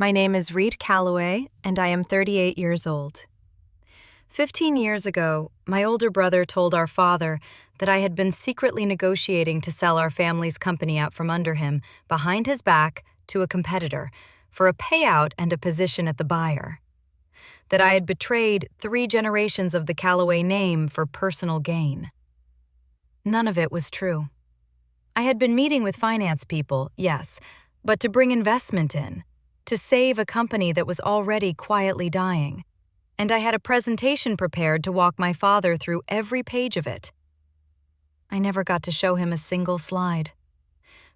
My name is Reed Calloway, and I am 38 years old. 15 years ago, my older brother told our father that I had been secretly negotiating to sell our family's company out from under him, behind his back, to a competitor, for a payout and a position at the buyer. That I had betrayed 3 generations of the Calloway name for personal gain. None of it was true. I had been meeting with finance people, yes, but to bring investment in, to save a company that was already quietly dying. And I had a presentation prepared to walk my father through every page of it. I never got to show him a single slide.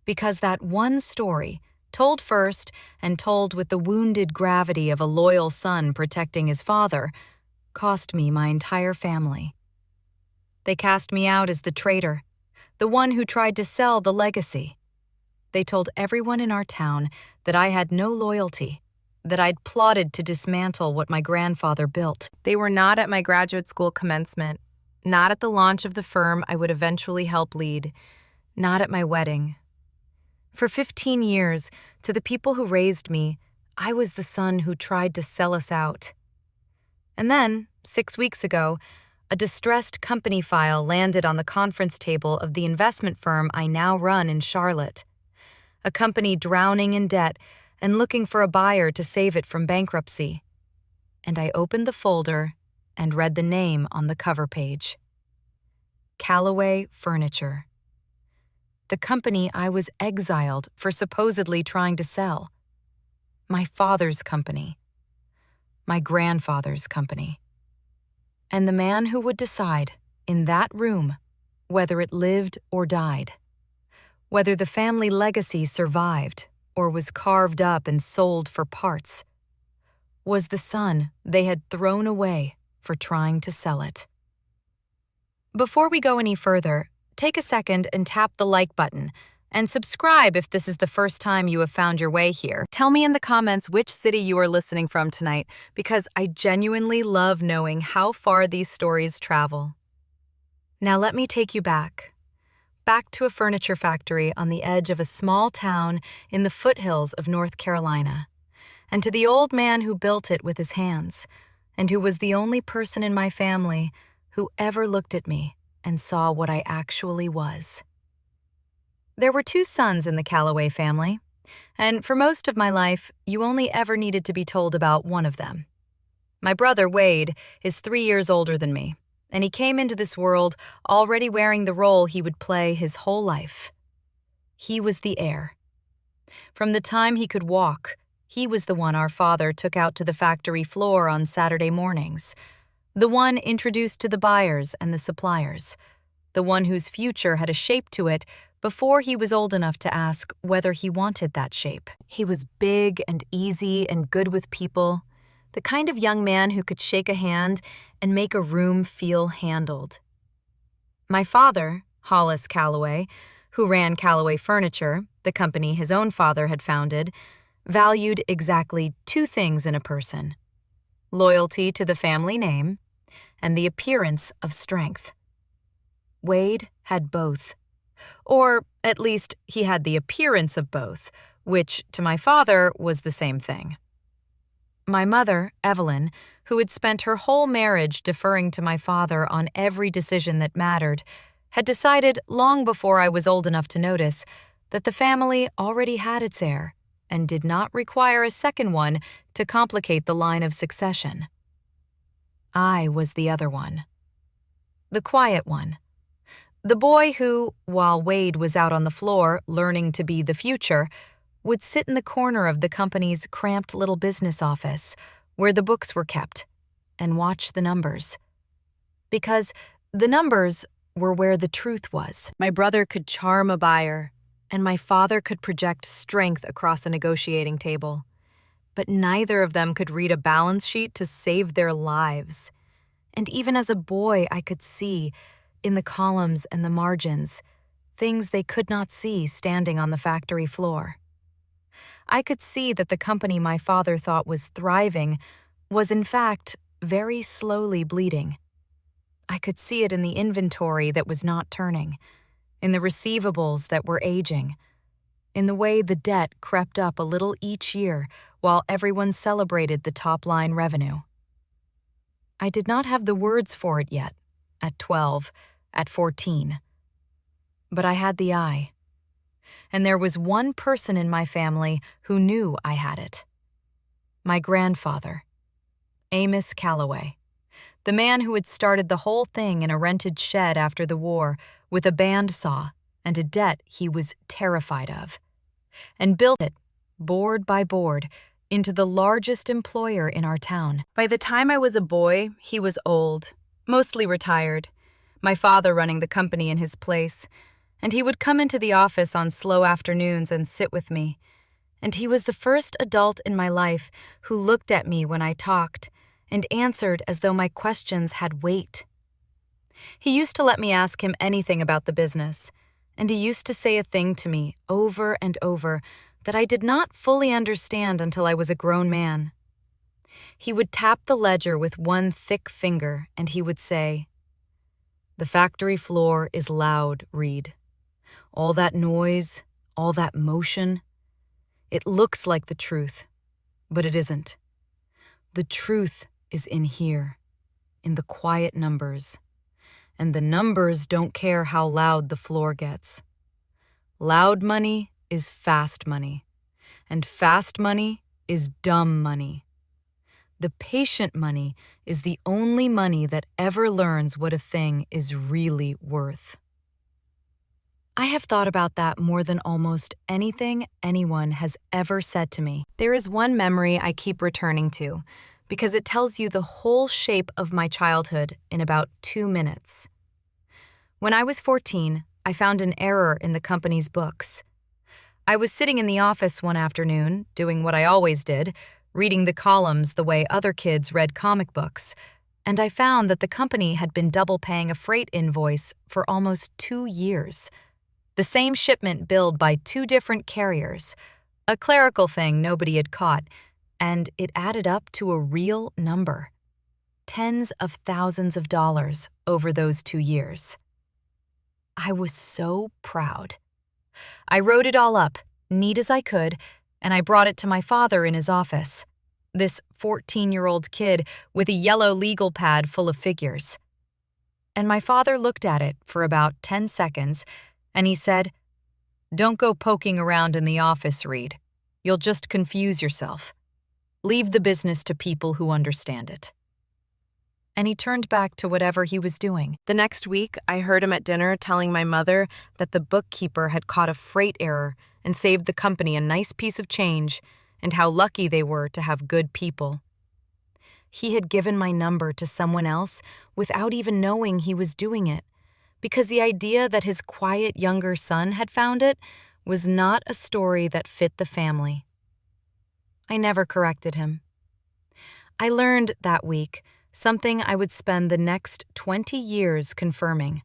Because that one story, told first and told with the wounded gravity of a loyal son protecting his father, cost me my entire family. They cast me out as the traitor, the one who tried to sell the legacy. They told everyone in our town that I had no loyalty, that I'd plotted to dismantle what my grandfather built. They were not at my graduate school commencement, not at the launch of the firm I would eventually help lead, not at my wedding. For 15 years, to the people who raised me, I was the son who tried to sell us out. And then, 6 weeks ago, a distressed company file landed on the conference table of the investment firm I now run in Charlotte. A company drowning in debt and looking for a buyer to save it from bankruptcy. And I opened the folder and read the name on the cover page. Calloway Furniture. The company I was exiled for supposedly trying to sell. My father's company. My grandfather's company. And the man who would decide, in that room, whether it lived or died. Whether the family legacy survived or was carved up and sold for parts, was the son they had thrown away for trying to sell it. Before we go any further, take a second and tap the like button and subscribe if this is the first time you have found your way here. Tell me in the comments which city you are listening from tonight, because I genuinely love knowing how far these stories travel. Now let me take you back to a furniture factory on the edge of a small town in the foothills of North Carolina, and to the old man who built it with his hands, and who was the only person in my family who ever looked at me and saw what I actually was. There were 2 sons in the Calloway family, and for most of my life, you only ever needed to be told about one of them. My brother, Wade, is 3 years older than me, and he came into this world already wearing the role he would play his whole life. He was the heir. From the time he could walk, he was the one our father took out to the factory floor on Saturday mornings, the one introduced to the buyers and the suppliers, the one whose future had a shape to it before he was old enough to ask whether he wanted that shape. He was big and easy and good with people, the kind of young man who could shake a hand and make a room feel handled. My father, Hollis Calloway, who ran Calloway Furniture, the company his own father had founded, valued exactly 2 things in a person: loyalty to the family name and the appearance of strength. Wade had both. Or, at least, he had the appearance of both, which, to my father, was the same thing. My mother, Evelyn, who had spent her whole marriage deferring to my father on every decision that mattered, had decided long before I was old enough to notice that the family already had its heir and did not require a second one to complicate the line of succession. I was the other one. The quiet one. The boy who, while Wade was out on the floor learning to be the future, would sit in the corner of the company's cramped little business office, where the books were kept, and watch the numbers. Because the numbers were where the truth was. My brother could charm a buyer, and my father could project strength across a negotiating table. But neither of them could read a balance sheet to save their lives. And even as a boy, I could see, in the columns and the margins, things they could not see standing on the factory floor. I could see that the company my father thought was thriving was in fact very slowly bleeding. I could see it in the inventory that was not turning, in the receivables that were aging, in the way the debt crept up a little each year while everyone celebrated the top-line revenue. I did not have the words for it yet, at 12, at 14. But I had the eye. And there was one person in my family who knew I had it. My grandfather, Amos Calloway, the man who had started the whole thing in a rented shed after the war with a bandsaw and a debt he was terrified of, and built it, board by board, into the largest employer in our town. By the time I was a boy, he was old, mostly retired, my father running the company in his place, and he would come into the office on slow afternoons and sit with me. And he was the first adult in my life who looked at me when I talked and answered as though my questions had weight. He used to let me ask him anything about the business, and he used to say a thing to me over and over that I did not fully understand until I was a grown man. He would tap the ledger with one thick finger and he would say, "The factory floor is loud, Reed. All that noise, all that motion. It looks like the truth, but it isn't. The truth is in here, in the quiet numbers. And the numbers don't care how loud the floor gets. Loud money is fast money, and fast money is dumb money. The patient money is the only money that ever learns what a thing is really worth." I have thought about that more than almost anything anyone has ever said to me. There is one memory I keep returning to, because it tells you the whole shape of my childhood in about 2 minutes. When I was 14, I found an error in the company's books. I was sitting in the office one afternoon, doing what I always did, reading the columns the way other kids read comic books, and I found that the company had been double paying a freight invoice for almost 2 years. The same shipment billed by 2 different carriers, a clerical thing nobody had caught, and it added up to a real number. Tens of thousands of dollars over those 2 years. I was so proud. I wrote it all up, neat as I could, and I brought it to my father in his office, this 14-year-old kid with a yellow legal pad full of figures. And my father looked at it for about 10 seconds, and he said, "Don't go poking around in the office, Reed. You'll just confuse yourself. Leave the business to people who understand it." And he turned back to whatever he was doing. The next week, I heard him at dinner telling my mother that the bookkeeper had caught a freight error and saved the company a nice piece of change, and how lucky they were to have good people. He had given my number to someone else without even knowing he was doing it, because the idea that his quiet younger son had found it was not a story that fit the family. I never corrected him. I learned that week something I would spend the next 20 years confirming.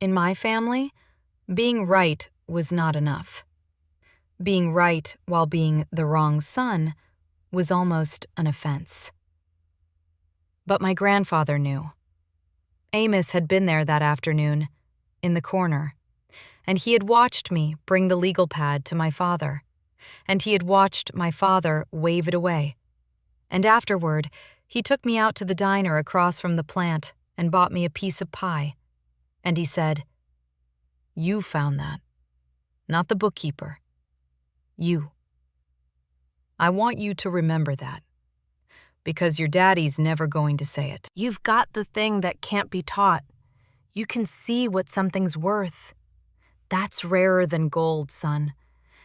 In my family, being right was not enough. Being right while being the wrong son was almost an offense. But my grandfather knew. Amos had been there that afternoon, in the corner, and he had watched me bring the legal pad to my father, and he had watched my father wave it away. And afterward, he took me out to the diner across from the plant and bought me a piece of pie. And he said, "You found that, not the bookkeeper. You. I want you to remember that, because your daddy's never going to say it. You've got the thing that can't be taught. You can see what something's worth. That's rarer than gold, son.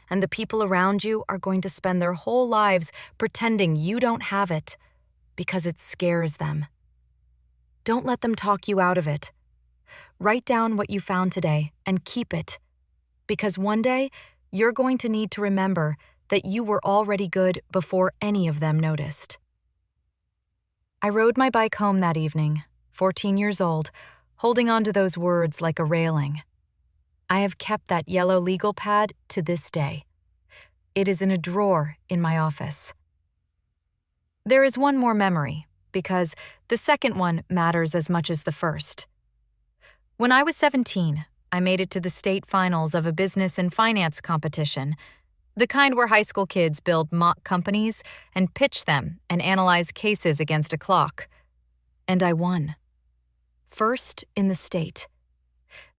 And the people around you are going to spend their whole lives pretending you don't have it, because it scares them. Don't let them talk you out of it. Write down what you found today and keep it, because one day you're going to need to remember that you were already good before any of them noticed." I rode my bike home that evening, 14 years old, holding on to those words like a railing. I have kept that yellow legal pad to this day. It is in a drawer in my office. There is one more memory, because the second one matters as much as the first. When I was 17, I made it to the state finals of a business and finance competition, the kind where high school kids build mock companies and pitch them and analyze cases against a clock. And I won. First in the state.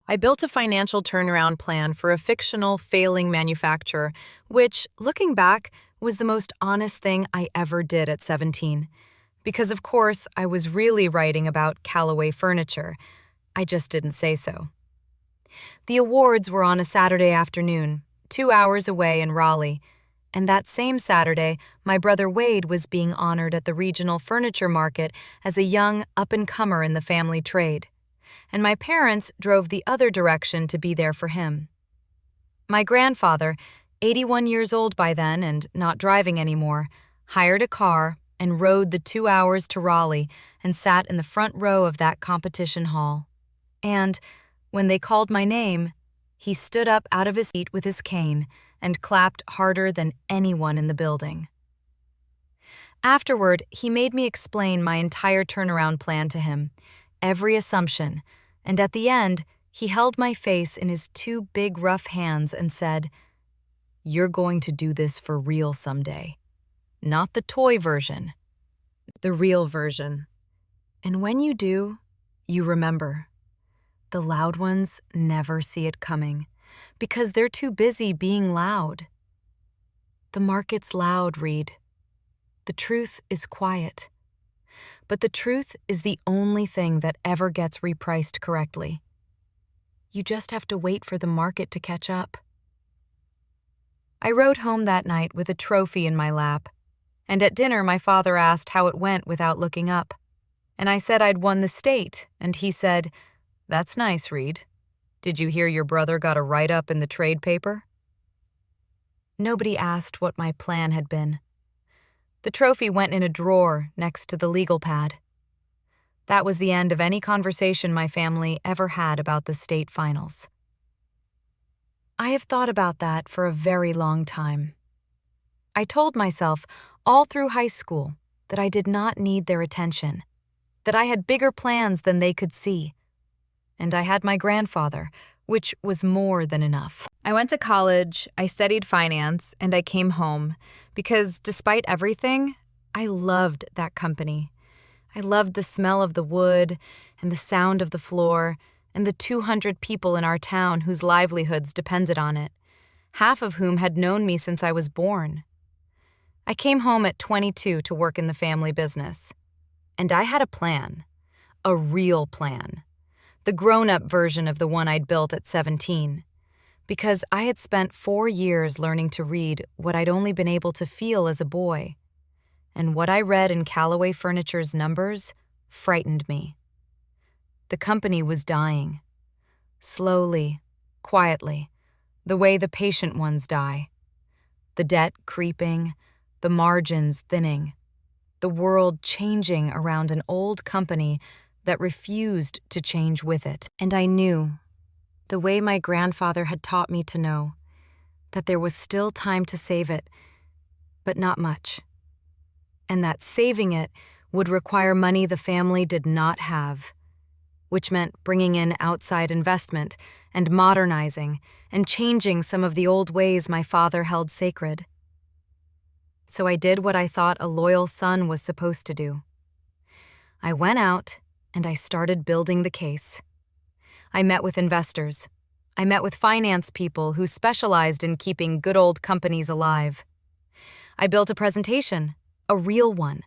I built a financial turnaround plan for a fictional failing manufacturer, which, looking back, was the most honest thing I ever did at 17. Because, of course, I was really writing about Calloway Furniture. I just didn't say so. The awards were on a Saturday afternoon, 2 hours away in Raleigh, and that same Saturday, my brother Wade was being honored at the regional furniture market as a young up-and-comer in the family trade, and my parents drove the other direction to be there for him. My grandfather, 81 years old by then and not driving anymore, hired a car and rode the 2 hours to Raleigh and sat in the front row of that competition hall. And when they called my name, he stood up out of his seat with his cane and clapped harder than anyone in the building. Afterward, he made me explain my entire turnaround plan to him, every assumption, and at the end, he held my face in his 2 big rough hands and said, "You're going to do this for real someday. Not the toy version, the real version. And when you do, you remember. The loud ones never see it coming because they're too busy being loud. The market's loud, Reed. The truth is quiet. But the truth is the only thing that ever gets repriced correctly. You just have to wait for the market to catch up." I rode home that night with a trophy in my lap, and at dinner my father asked how it went without looking up. And I said I'd won the state, and he said, "That's nice, Reed. Did you hear your brother got a write-up in the trade paper?" Nobody asked what my plan had been. The trophy went in a drawer next to the legal pad. That was the end of any conversation my family ever had about the state finals. I have thought about that for a very long time. I told myself all through high school that I did not need their attention, that I had bigger plans than they could see. And I had my grandfather, which was more than enough. I went to college, I studied finance, and I came home because, despite everything, I loved that company. I loved the smell of the wood and the sound of the floor and the 200 people in our town whose livelihoods depended on it, half of whom had known me since I was born. I came home at 22 to work in the family business. And I had a plan, a real plan. The grown-up version of the one I'd built at 17, because I had spent 4 years learning to read what I'd only been able to feel as a boy, and what I read in Calloway Furniture's numbers frightened me. The company was dying, slowly, quietly, the way the patient ones die. The debt creeping, the margins thinning, the world changing around an old company that refused to change with it. And I knew, the way my grandfather had taught me to know, that there was still time to save it, but not much. And that saving it would require money the family did not have, which meant bringing in outside investment and modernizing and changing some of the old ways my father held sacred. So I did what I thought a loyal son was supposed to do. I went out and I started building the case. I met with investors. I met with finance people who specialized in keeping good old companies alive. I built a presentation, a real one,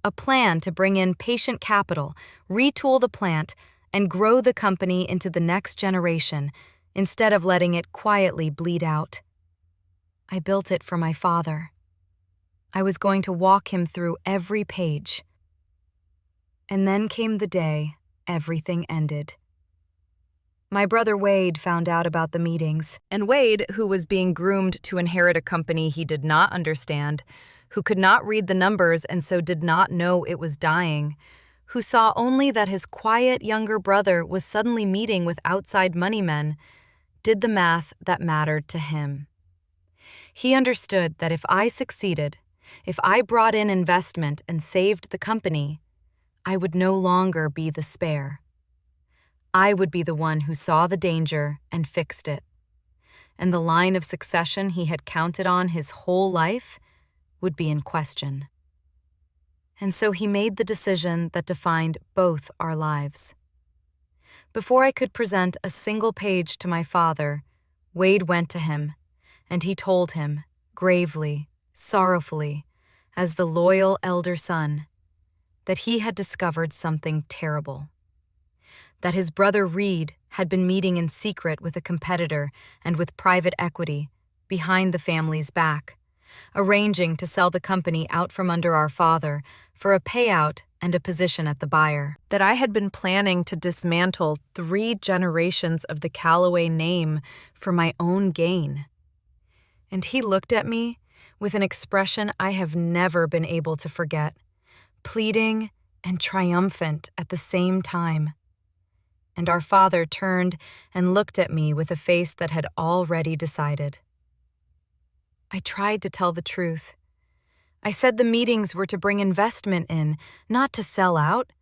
a plan to bring in patient capital, retool the plant, and grow the company into the next generation instead of letting it quietly bleed out. I built it for my father. I was going to walk him through every page. And then came the day everything ended. My brother Wade found out about the meetings, and Wade, who was being groomed to inherit a company he did not understand, who could not read the numbers and so did not know it was dying, who saw only that his quiet younger brother was suddenly meeting with outside money men, did the math that mattered to him. He understood that if I succeeded, if I brought in investment and saved the company, I would no longer be the spare. I would be the one who saw the danger and fixed it, and the line of succession he had counted on his whole life would be in question. And so he made the decision that defined both our lives. Before I could present a single page to my father, Wade went to him, and he told him, gravely, sorrowfully, as the loyal elder son, that he had discovered something terrible. That his brother Reed had been meeting in secret with a competitor and with private equity, behind the family's back, arranging to sell the company out from under our father for a payout and a position at the buyer. That I had been planning to dismantle 3 generations of the Calloway name for my own gain. And he looked at me with an expression I have never been able to forget, pleading and triumphant at the same time. And our father turned and looked at me with a face that had already decided. I tried to tell the truth. I said the meetings were to bring investment in, not to sell out,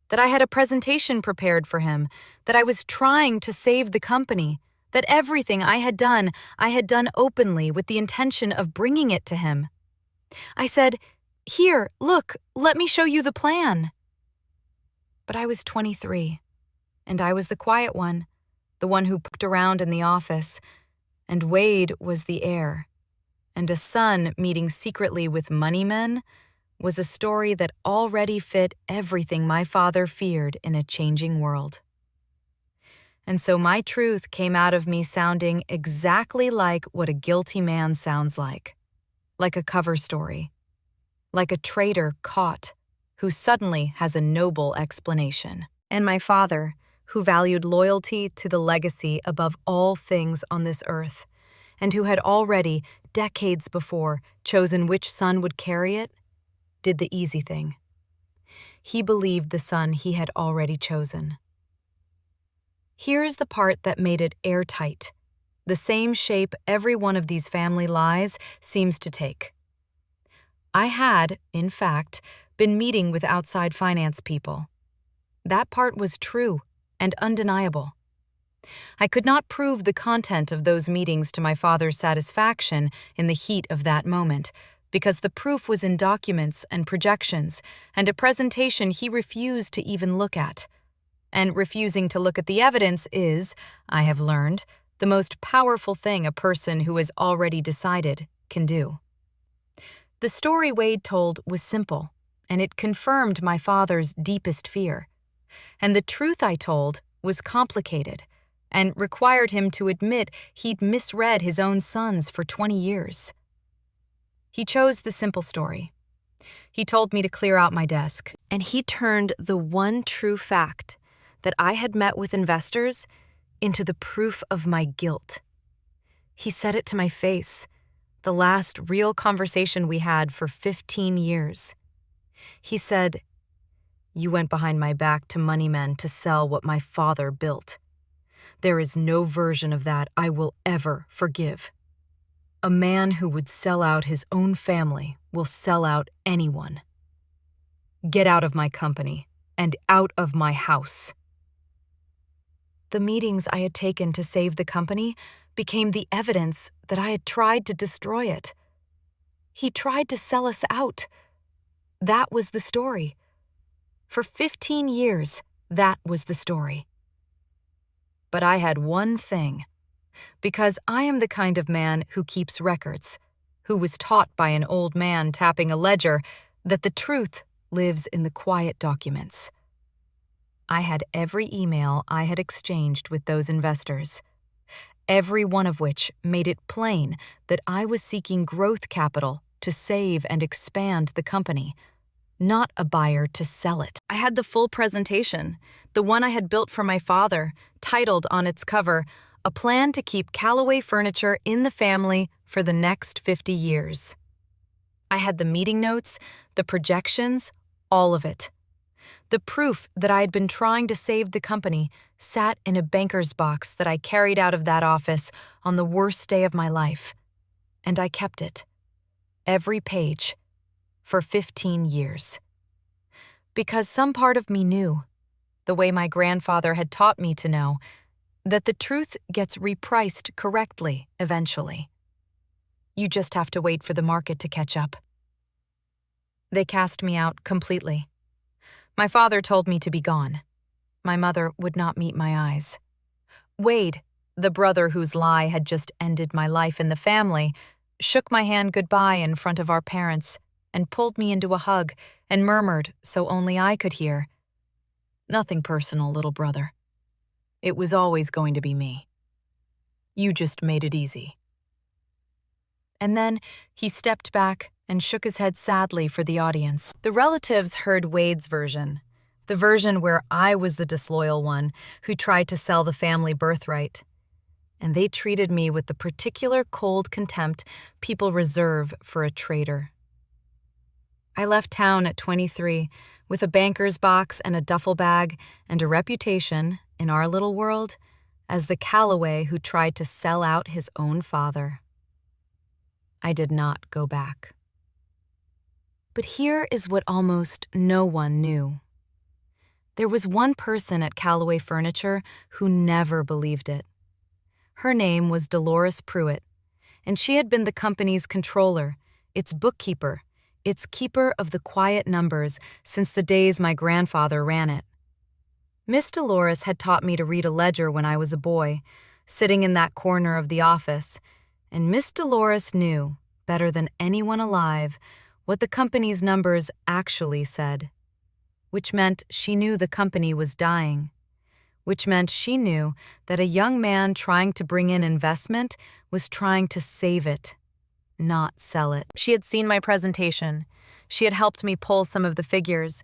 that I had a presentation prepared for him, that I was trying to save the company, that everything I had done openly with the intention of bringing it to him. I said, "Here, look, let me show you the plan." But I was 23, and I was the quiet one, the one who poked around in the office, and Wade was the heir. And a son meeting secretly with money men was a story that already fit everything my father feared in a changing world. And so my truth came out of me sounding exactly like what a guilty man sounds like a cover story, like a traitor caught who suddenly has a noble explanation. And my father, who valued loyalty to the legacy above all things on this earth, and who had already, decades before, chosen which son would carry it, did the easy thing. He believed the son he had already chosen. Here is the part that made it airtight, the same shape every one of these family lies seems to take. I had, in fact, been meeting with outside finance people. That part was true and undeniable. I could not prove the content of those meetings to my father's satisfaction in the heat of that moment, because the proof was in documents and projections and a presentation he refused to even look at. And refusing to look at the evidence is, I have learned, the most powerful thing a person who has already decided can do. The story Wade told was simple, and it confirmed my father's deepest fear. And the truth I told was complicated, and required him to admit he'd misread his own sons for 20 years. He chose the simple story. He told me to clear out my desk, and he turned the one true fact that I had met with investors into the proof of my guilt. He said it to my face, the last real conversation we had for 15 years. He said, "You went behind my back to money men to sell what my father built. There is no version of that I will ever forgive. A man who would sell out his own family will sell out anyone. Get out of my company and out of my house." The meetings I had taken to save the company became the evidence that I had tried to destroy it. He tried to sell us out. That was the story. For 15 years, that was the story. But I had one thing, because I am the kind of man who keeps records, who was taught by an old man tapping a ledger that the truth lives in the quiet documents. I had every email I had exchanged with those investors, every one of which made it plain that I was seeking growth capital to save and expand the company, not a buyer to sell it. I had the full presentation, the one I had built for my father, titled on its cover, "A Plan to Keep Calloway Furniture in the Family for the Next 50 Years." I had the meeting notes, the projections, all of it. The proof that I had been trying to save the company sat in a banker's box that I carried out of that office on the worst day of my life, and I kept it, every page, for 15 years. Because some part of me knew the way my grandfather had taught me to know, that the truth gets repriced correctly eventually. You just have to wait for the market to catch up. They cast me out completely. My father told me to be gone. My mother would not meet my eyes. Wade, the brother whose lie had just ended my life in the family, shook my hand goodbye in front of our parents and pulled me into a hug and murmured so only I could hear, "Nothing personal, little brother. It was always going to be me. You just made it easy." And then he stepped back and shook his head sadly for the audience. The relatives heard Wade's version, the version where I was the disloyal one who tried to sell the family birthright. And they treated me with the particular cold contempt people reserve for a traitor. I left town at 23 with a banker's box and a duffel bag and a reputation, in our little world, as the Calloway who tried to sell out his own father. I did not go back. But here is what almost no one knew. There was one person at Calloway Furniture who never believed it. Her name was Dolores Pruitt, and she had been the company's controller, its bookkeeper, its keeper of the quiet numbers since the days my grandfather ran it. Miss Dolores had taught me to read a ledger when I was a boy, sitting in that corner of the office, and Miss Dolores knew, better than anyone alive, what the company's numbers actually said, which meant she knew the company was dying, which meant she knew that a young man trying to bring in investment was trying to save it, not sell it. She had seen my presentation. She had helped me pull some of the figures,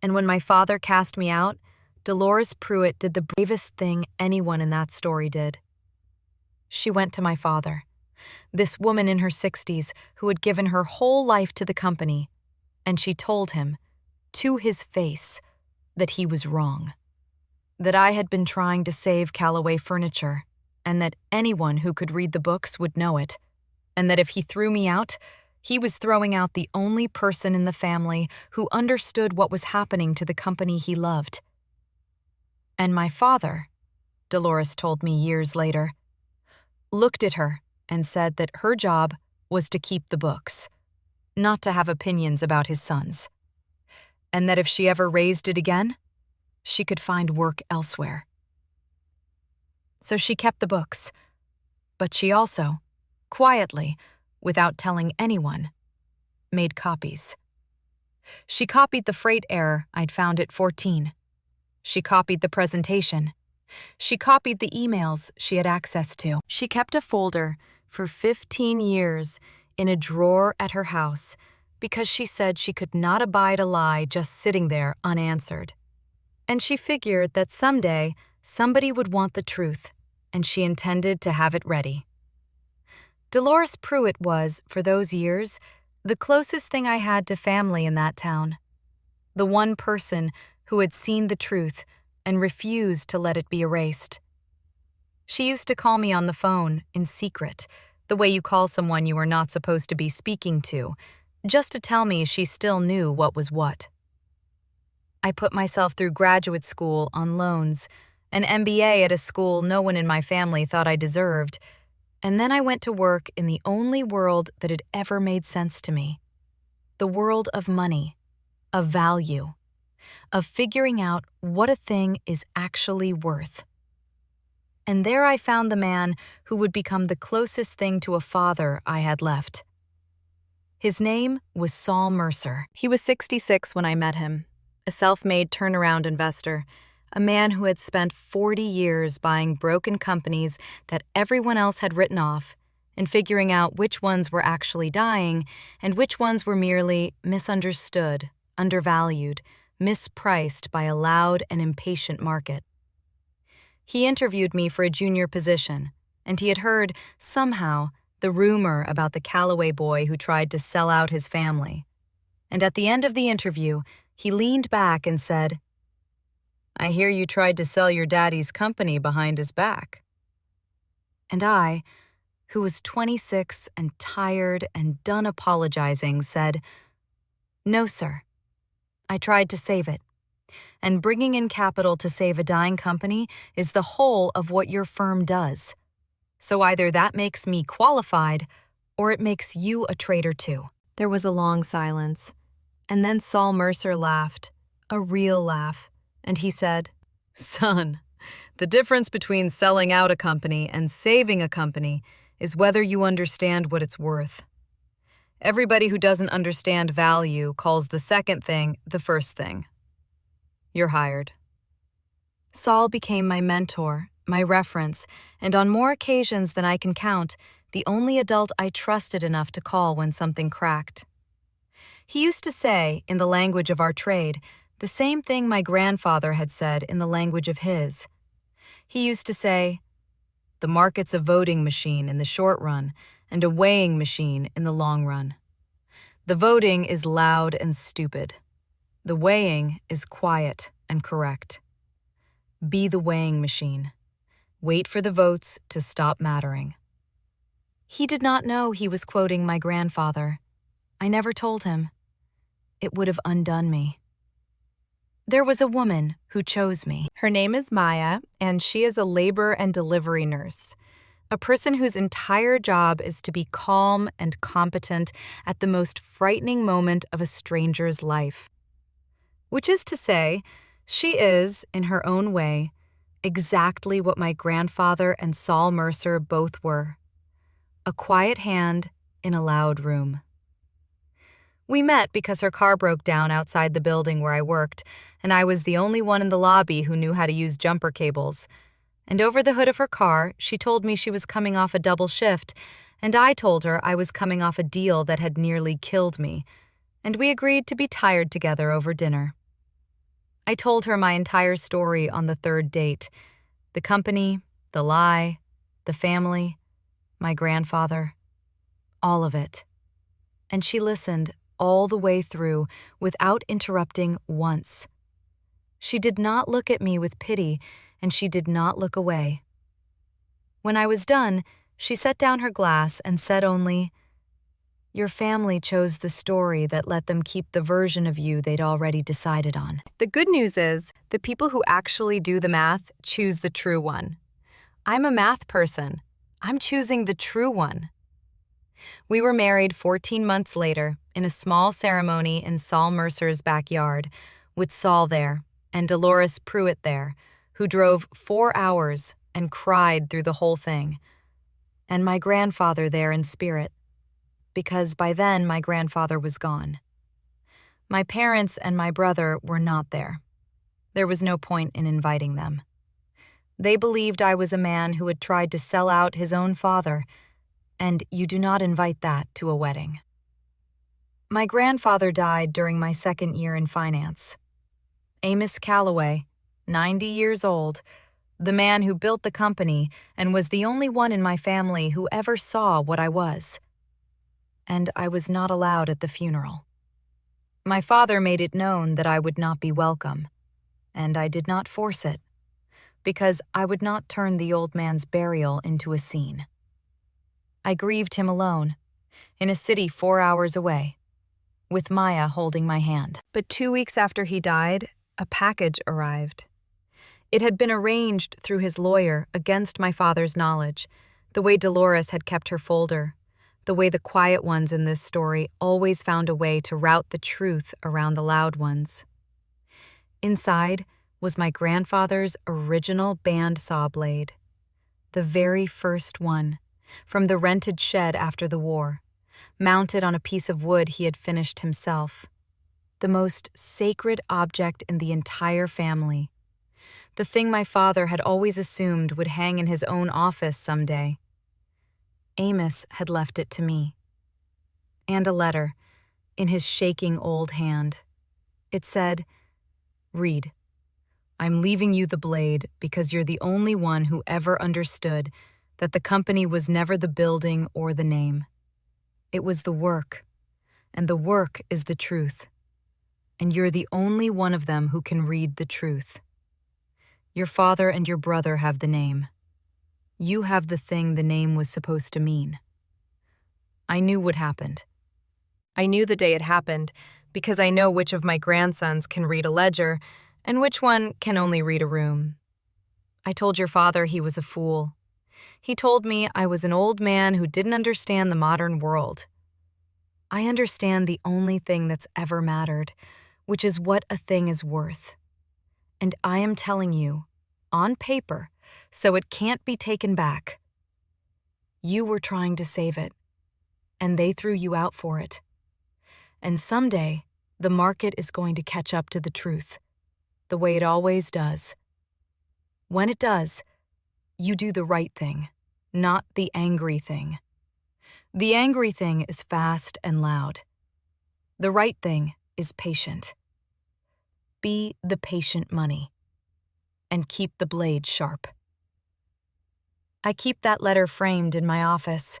and when my father cast me out, Dolores Pruitt did the bravest thing anyone in that story did. She went to my father, this woman in her 60s who had given her whole life to the company, and she told him, to his face, that he was wrong. That I had been trying to save Calloway Furniture, and that anyone who could read the books would know it, and that if he threw me out, he was throwing out the only person in the family who understood what was happening to the company he loved. And my father, Dolores told me years later, looked at her and said that her job was to keep the books, not to have opinions about his sons, and that if she ever raised it again, she could find work elsewhere. So she kept the books, but she also, quietly, without telling anyone, made copies. She copied the freight error I'd found at 14. She copied the presentation. She copied the emails she had access to. She kept a folder for 15 years in a drawer at her house because she said she could not abide a lie just sitting there unanswered. And she figured that someday somebody would want the truth, and she intended to have it ready. Dolores Pruitt was, for those years, the closest thing I had to family in that town. The one person who had seen the truth and refused to let it be erased. She used to call me on the phone, in secret, the way you call someone you are not supposed to be speaking to, just to tell me she still knew what was what. I put myself through graduate school on loans, an MBA at a school no one in my family thought I deserved, and then I went to work in the only world that had ever made sense to me. The world of money, of value, of figuring out what a thing is actually worth. And there I found the man who would become the closest thing to a father I had left. His name was Saul Mercer. He was 66 when I met him, a self-made turnaround investor, a man who had spent 40 years buying broken companies that everyone else had written off and figuring out which ones were actually dying and which ones were merely misunderstood, undervalued, mispriced by a loud and impatient market. He interviewed me for a junior position, and he had heard, somehow, the rumor about the Calloway boy who tried to sell out his family. And at the end of the interview, he leaned back and said, "I hear you tried to sell your daddy's company behind his back." And I, who was 26 and tired and done apologizing, said, "No, sir. I tried to save it. and bringing in capital to save a dying company is the whole of what your firm does. So either that makes me qualified, or it makes you a traitor too." There was a long silence, and then Saul Mercer laughed, a real laugh, and he said, "Son, the difference between selling out a company and saving a company is whether you understand what it's worth. Everybody who doesn't understand value calls the second thing the first thing. You're hired." Saul became my mentor, my reference, and on more occasions than I can count, the only adult I trusted enough to call when something cracked. He used to say, in the language of our trade, the same thing my grandfather had said in the language of his. He used to say, "The market's a voting machine in the short run and a weighing machine in the long run. The voting is loud and stupid. The weighing is quiet and correct. Be the weighing machine. Wait for the votes to stop mattering." He did not know he was quoting my grandfather. I never told him. It would have undone me. There was a woman who chose me. Her name is Maya, and she is a labor and delivery nurse, a person whose entire job is to be calm and competent at the most frightening moment of a stranger's life. Which is to say, she is, in her own way, exactly what my grandfather and Saul Mercer both were: a quiet hand in a loud room. We met because her car broke down outside the building where I worked, and I was the only one in the lobby who knew how to use jumper cables. And over the hood of her car, she told me she was coming off a double shift, and I told her I was coming off a deal that had nearly killed me, and we agreed to be tired together over dinner. I told her my entire story on the third date: the company, the lie, the family, my grandfather, all of it. And she listened all the way through without interrupting once. She did not look at me with pity, and she did not look away. When I was done, she set down her glass and said only, "Your family chose the story that let them keep the version of you they'd already decided on." The good news is, the people who actually do the math choose the true one. I'm a math person. I'm choosing the true one. We were married 14 months later in a small ceremony in Saul Mercer's backyard, with Saul there and Dolores Pruitt there, who drove 4 hours and cried through the whole thing, and my grandfather there in spirit, because by then my grandfather was gone. My parents and my brother were not there. There was no point in inviting them. They believed I was a man who had tried to sell out his own father, and you do not invite that to a wedding. My grandfather died during my second year in finance. Amos Calloway, 90 years old, the man who built the company and was the only one in my family who ever saw what I was. And I was not allowed at the funeral. My father made it known that I would not be welcome, and I did not force it, because I would not turn the old man's burial into a scene. I grieved him alone, in a city 4 hours away, with Maya holding my hand. But 2 weeks after he died, a package arrived. It had been arranged through his lawyer against my father's knowledge, the way Dolores had kept her folder, the way the quiet ones in this story always found a way to route the truth around the loud ones. Inside was my grandfather's original bandsaw blade, the very first one, from the rented shed after the war, mounted on a piece of wood he had finished himself. The most sacred object in the entire family. The thing my father had always assumed would hang in his own office someday. Amos had left it to me. And a letter, in his shaking old hand. It said, "Read. I'm leaving you the blade because you're the only one who ever understood that the company was never the building or the name. It was the work, and the work is the truth. And you're the only one of them who can read the truth. Your father and your brother have the name. You have the thing the name was supposed to mean." I knew what happened. I knew the day it happened because I know which of my grandsons can read a ledger, and which one can only read a room. I told your father he was a fool. He told me I was an old man who didn't understand the modern world. I understand the only thing that's ever mattered, which is what a thing is worth. And I am telling you, on paper, so it can't be taken back. You were trying to save it, and they threw you out for it. And someday, the market is going to catch up to the truth, the way it always does. When it does, you do the right thing, not the angry thing. The angry thing is fast and loud. The right thing is patient. Be the patient money, and keep the blade sharp. I keep that letter framed in my office.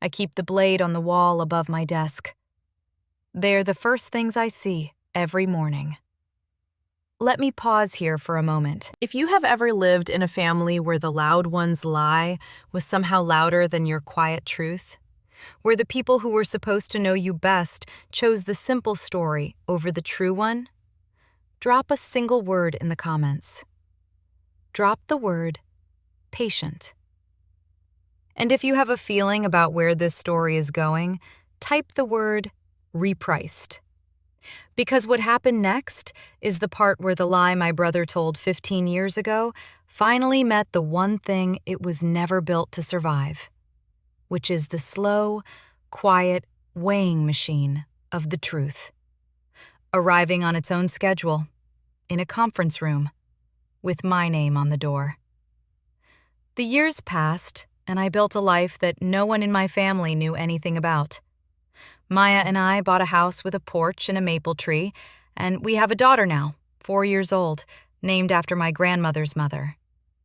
I keep the blade on the wall above my desk. They're the first things I see every morning. Let me pause here for a moment. If you have ever lived in a family where the loud one's lie was somehow louder than your quiet truth, where the people who were supposed to know you best chose the simple story over the true one, drop a single word in the comments. Drop the word patient. And if you have a feeling about where this story is going, type the word repriced. Because what happened next is the part where the lie my brother told 15 years ago finally met the one thing it was never built to survive, which is the slow, quiet weighing machine of the truth, arriving on its own schedule, in a conference room, with my name on the door. The years passed, and I built a life that no one in my family knew anything about. Maya and I bought a house with a porch and a maple tree, and we have a daughter now, 4 years old, named after my grandmother's mother,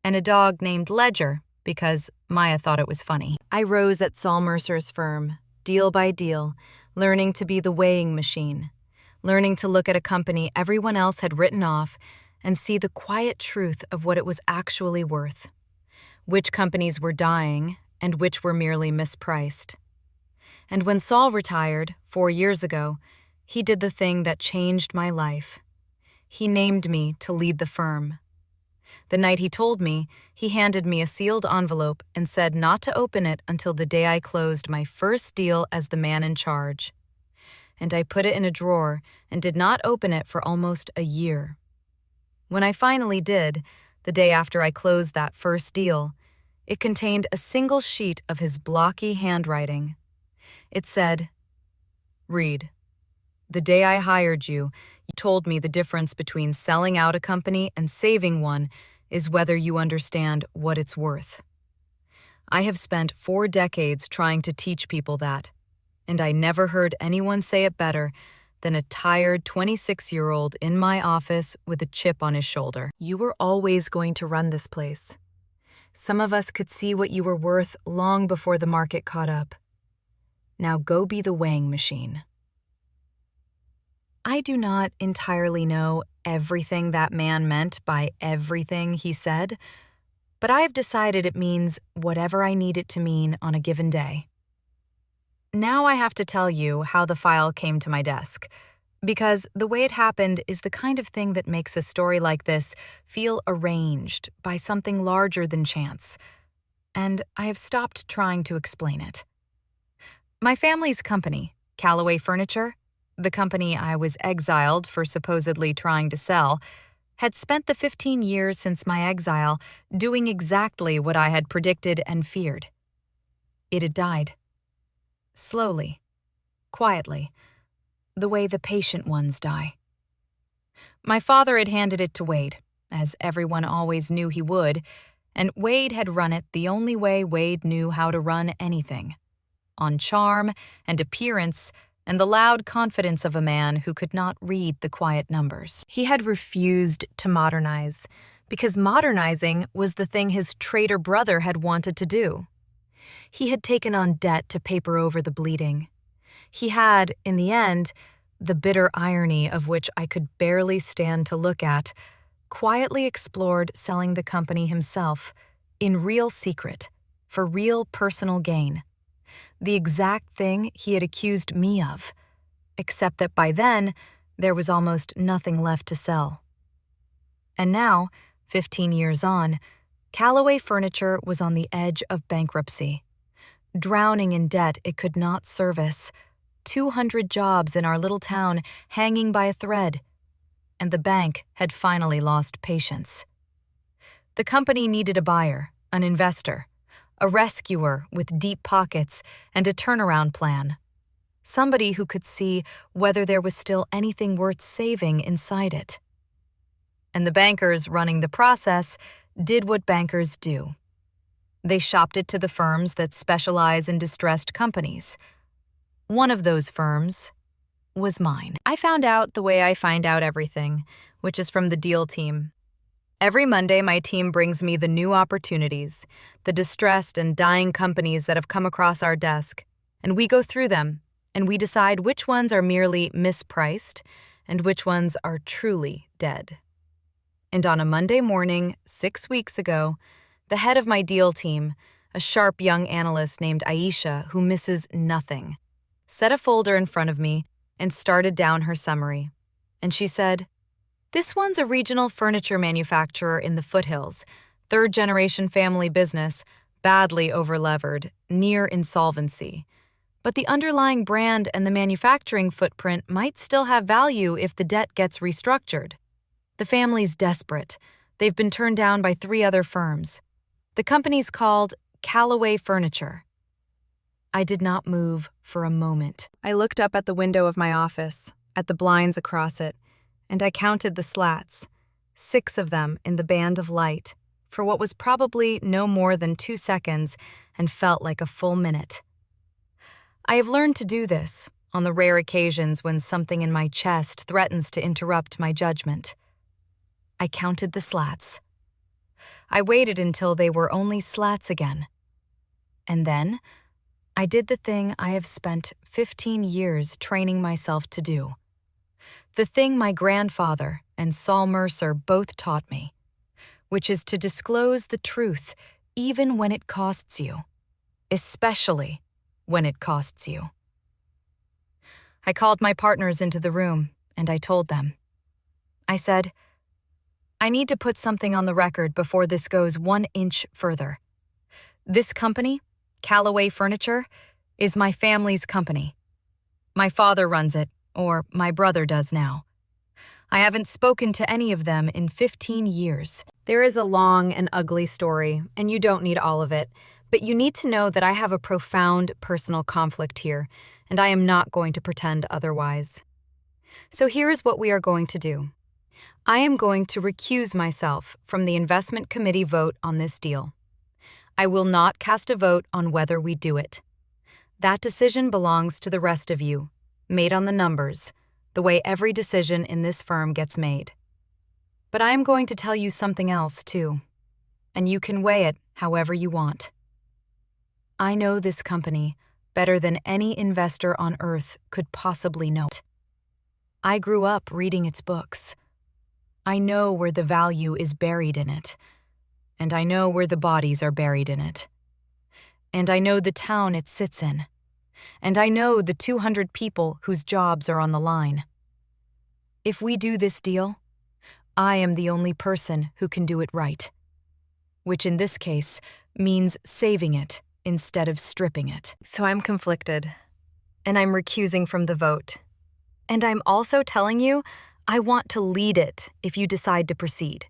and a dog named Ledger because Maya thought it was funny. I rose at Saul Mercer's firm, deal by deal, learning to be the weighing machine, learning to look at a company everyone else had written off and see the quiet truth of what it was actually worth, which companies were dying and which were merely mispriced. And when Saul retired 4 years ago, he did the thing that changed my life. He named me to lead the firm. The night he told me, he handed me a sealed envelope and said not to open it until the day I closed my first deal as the man in charge. And I put it in a drawer and did not open it for almost a year. When I finally did, the day after I closed that first deal, it contained a single sheet of his blocky handwriting. It said, "Reed, the day I hired you, you told me the difference between selling out a company and saving one is whether you understand what it's worth. I have spent 4 decades trying to teach people that, and I never heard anyone say it better than a tired 26-year-old in my office with a chip on his shoulder. You were always going to run this place. Some of us could see what you were worth long before the market caught up. Now go be the weighing machine." I do not entirely know everything that man meant by everything he said, but I have decided it means whatever I need it to mean on a given day. Now I have to tell you how the file came to my desk, because the way it happened is the kind of thing that makes a story like this feel arranged by something larger than chance, and I have stopped trying to explain it. My family's company, Calloway Furniture, the company I was exiled for supposedly trying to sell, had spent the 15 years since my exile doing exactly what I had predicted and feared. It had died. Slowly, quietly, the way the patient ones die. My father had handed it to Wade, as everyone always knew he would, and Wade had run it the only way Wade knew how to run anything, on charm and appearance and the loud confidence of a man who could not read the quiet numbers. He had refused to modernize, because modernizing was the thing his traitor brother had wanted to do. He had taken on debt to paper over the bleeding. He had, in the end, the bitter irony of which I could barely stand to look at, quietly explored selling the company himself, in real secret, for real personal gain. The exact thing he had accused me of, except that by then, there was almost nothing left to sell. And now, 15 years on, Calloway Furniture was on the edge of bankruptcy. Drowning in debt it could not service, 200 jobs in our little town hanging by a thread, and the bank had finally lost patience. The company needed a buyer, an investor, a rescuer with deep pockets and a turnaround plan. Somebody who could see whether there was still anything worth saving inside it. And the bankers running the process did what bankers do. They shopped it to the firms that specialize in distressed companies. One of those firms was mine. I found out the way I find out everything, which is from the deal team. Every Monday, my team brings me the new opportunities, the distressed and dying companies that have come across our desk, and we go through them, and we decide which ones are merely mispriced and which ones are truly dead. And on a Monday morning, 6 weeks ago, the head of my deal team, a sharp young analyst named Aisha who misses nothing, set a folder in front of me and started down her summary. And she said, "This one's a regional furniture manufacturer in the foothills, third-generation family business, badly overlevered, near insolvency. But the underlying brand and the manufacturing footprint might still have value if the debt gets restructured. The family's desperate. They've been turned down by 3 other firms. The company's called Calloway Furniture." I did not move for a moment. I looked up at the window of my office, at the blinds across it, and I counted the slats, 6 of them in the band of light, for what was probably no more than 2 seconds and felt like a full minute. I have learned to do this on the rare occasions when something in my chest threatens to interrupt my judgment. I counted the slats. I waited until they were only slats again. And then I did the thing I have spent 15 years training myself to do. The thing my grandfather and Saul Mercer both taught me, which is to disclose the truth even when it costs you, especially when it costs you. I called my partners into the room and I told them. I said, "I need to put something on the record before this goes 1 inch further. This company, Calloway Furniture, is my family's company. My father runs it, or my brother does now. I haven't spoken to any of them in 15 years. There is a long and ugly story, and you don't need all of it, but you need to know that I have a profound personal conflict here, and I am not going to pretend otherwise. So here is what we are going to do. I am going to recuse myself from the investment committee vote on this deal. I will not cast a vote on whether we do it. That decision belongs to the rest of you, made on the numbers, the way every decision in this firm gets made. But I am going to tell you something else, too, and you can weigh it however you want. I know this company better than any investor on earth could possibly know it. I grew up reading its books. I know where the value is buried in it, and I know where the bodies are buried in it. And I know the town it sits in, and I know the 200 people whose jobs are on the line. If we do this deal, I am the only person who can do it right, which in this case means saving it instead of stripping it. So I'm conflicted, and I'm recusing from the vote. And I'm also telling you, I want to lead it if you decide to proceed.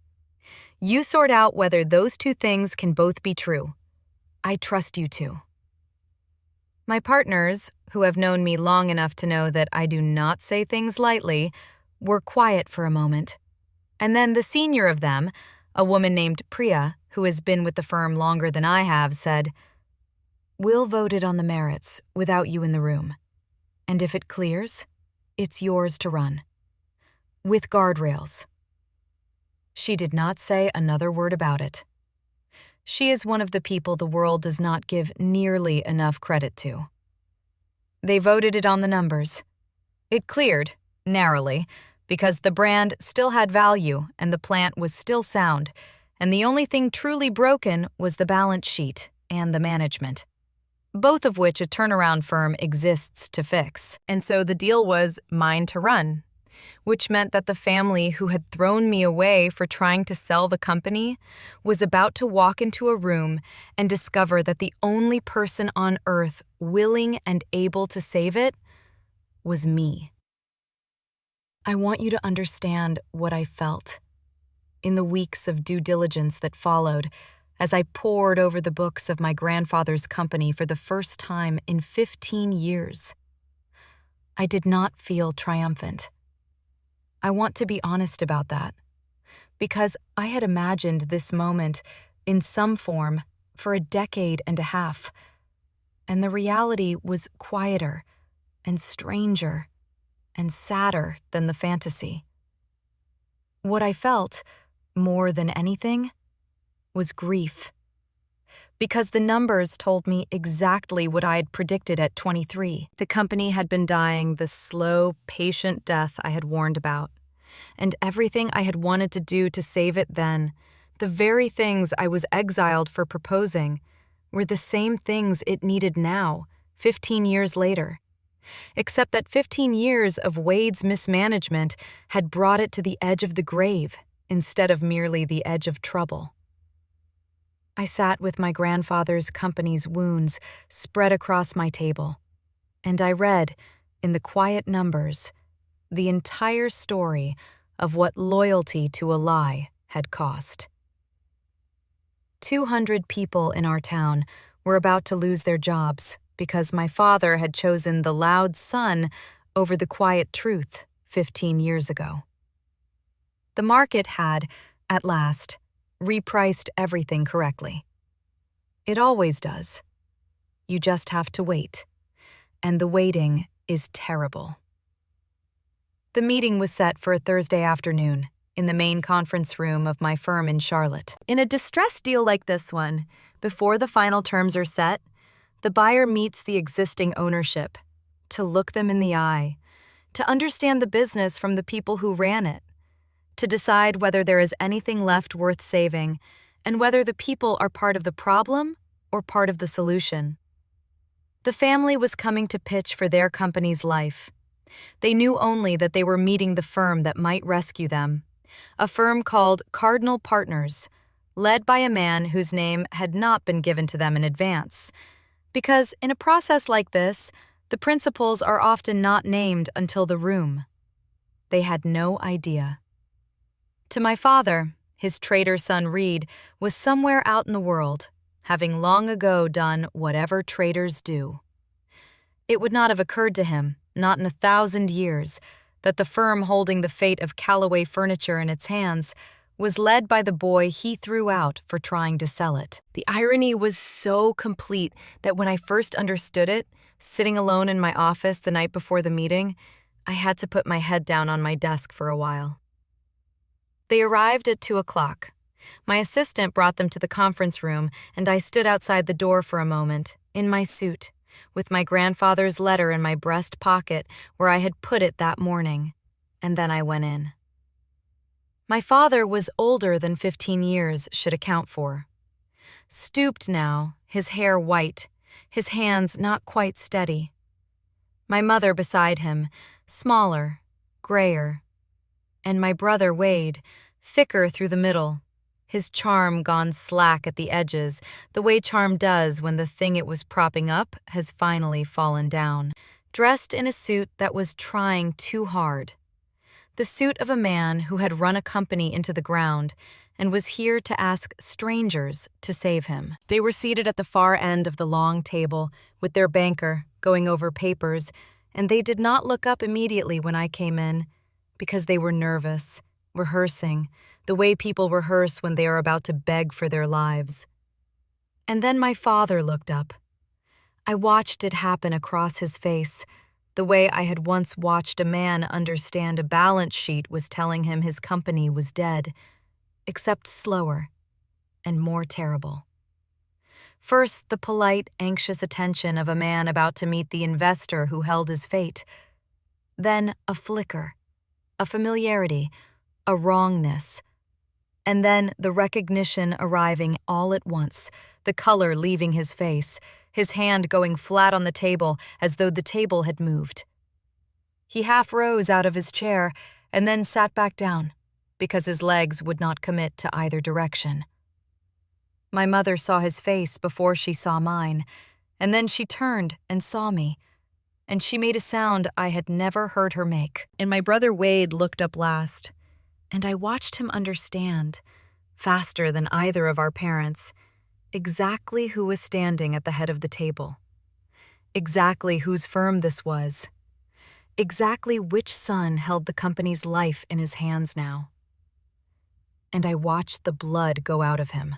You sort out whether those 2 things can both be true. I trust you to. My partners, who have known me long enough to know that I do not say things lightly, were quiet for a moment. And then the senior of them, a woman named Priya, who has been with the firm longer than I have, said, "We'll vote it on the merits without you in the room. And if it clears, it's yours to run. With guardrails." She did not say another word about it. She is one of the people the world does not give nearly enough credit to. They voted it on the numbers. It cleared, narrowly, because the brand still had value and the plant was still sound, and the only thing truly broken was the balance sheet and the management, both of which a turnaround firm exists to fix. And so the deal was mine to run. which meant that the family who had thrown me away for trying to sell the company was about to walk into a room and discover that the only person on earth willing and able to save it was me. I want you to understand what I felt in the weeks of due diligence that followed as I pored over the books of my grandfather's company for the first time in 15 years. I did not feel triumphant. I want to be honest about that, because I had imagined this moment in some form for a decade and a half, and the reality was quieter and stranger and sadder than the fantasy. What I felt, more than anything, was grief, because the numbers told me exactly what I had predicted at 23. The company had been dying the slow, patient death I had warned about, and everything I had wanted to do to save it then, the very things I was exiled for proposing, were the same things it needed now, 15 years later, except that 15 years of Wade's mismanagement had brought it to the edge of the grave instead of merely the edge of trouble. I sat with my grandfather's company's wounds spread across my table, and I read, in the quiet numbers, the entire story of what loyalty to a lie had cost. 200 people in our town were about to lose their jobs because my father had chosen the loud sun over the quiet truth 15 years ago. The market had, at last, repriced everything correctly. It always does. You just have to wait, and the waiting is terrible. The meeting was set for a Thursday afternoon in the main conference room of my firm in Charlotte. In a distressed deal like this one, before the final terms are set, the buyer meets the existing ownership to look them in the eye, to understand the business from the people who ran it, to decide whether there is anything left worth saving, and whether the people are part of the problem or part of the solution. The family was coming to pitch for their company's life. They knew only that they were meeting the firm that might rescue them, a firm called Cardinal Partners, led by a man whose name had not been given to them in advance, because in a process like this, the principals are often not named until the room. They had no idea. To my father, his traitor son Reed was somewhere out in the world, having long ago done whatever traitors do. It would not have occurred to him, not in 1,000 years, that the firm holding the fate of Calloway Furniture in its hands was led by the boy he threw out for trying to sell it. The irony was so complete that when I first understood it, sitting alone in my office the night before the meeting, I had to put my head down on my desk for a while. They arrived at 2 o'clock. My assistant brought them to the conference room, and I stood outside the door for a moment, in my suit, with my grandfather's letter in my breast pocket where I had put it that morning, and then I went in. My father was older than 15 years should account for. Stooped now, his hair white, his hands not quite steady. My mother beside him, smaller, grayer, and my brother Wade, thicker through the middle, his charm gone slack at the edges, the way charm does when the thing it was propping up has finally fallen down, dressed in a suit that was trying too hard. The suit of a man who had run a company into the ground and was here to ask strangers to save him. They were seated at the far end of the long table with their banker going over papers, and they did not look up immediately when I came in, because they were nervous, rehearsing, the way people rehearse when they are about to beg for their lives. And then my father looked up. I watched it happen across his face, the way I had once watched a man understand a balance sheet was telling him his company was dead, except slower and more terrible. First, the polite, anxious attention of a man about to meet the investor who held his fate. Then a flicker, a familiarity, a wrongness. And then the recognition arriving all at once, the color leaving his face, his hand going flat on the table as though the table had moved. He half rose out of his chair and then sat back down because his legs would not commit to either direction. My mother saw his face before she saw mine, and then she turned and saw me, and she made a sound I had never heard her make. And my brother Wade looked up last, and I watched him understand, faster than either of our parents, exactly who was standing at the head of the table, exactly whose firm this was, exactly which son held the company's life in his hands now. And I watched the blood go out of him,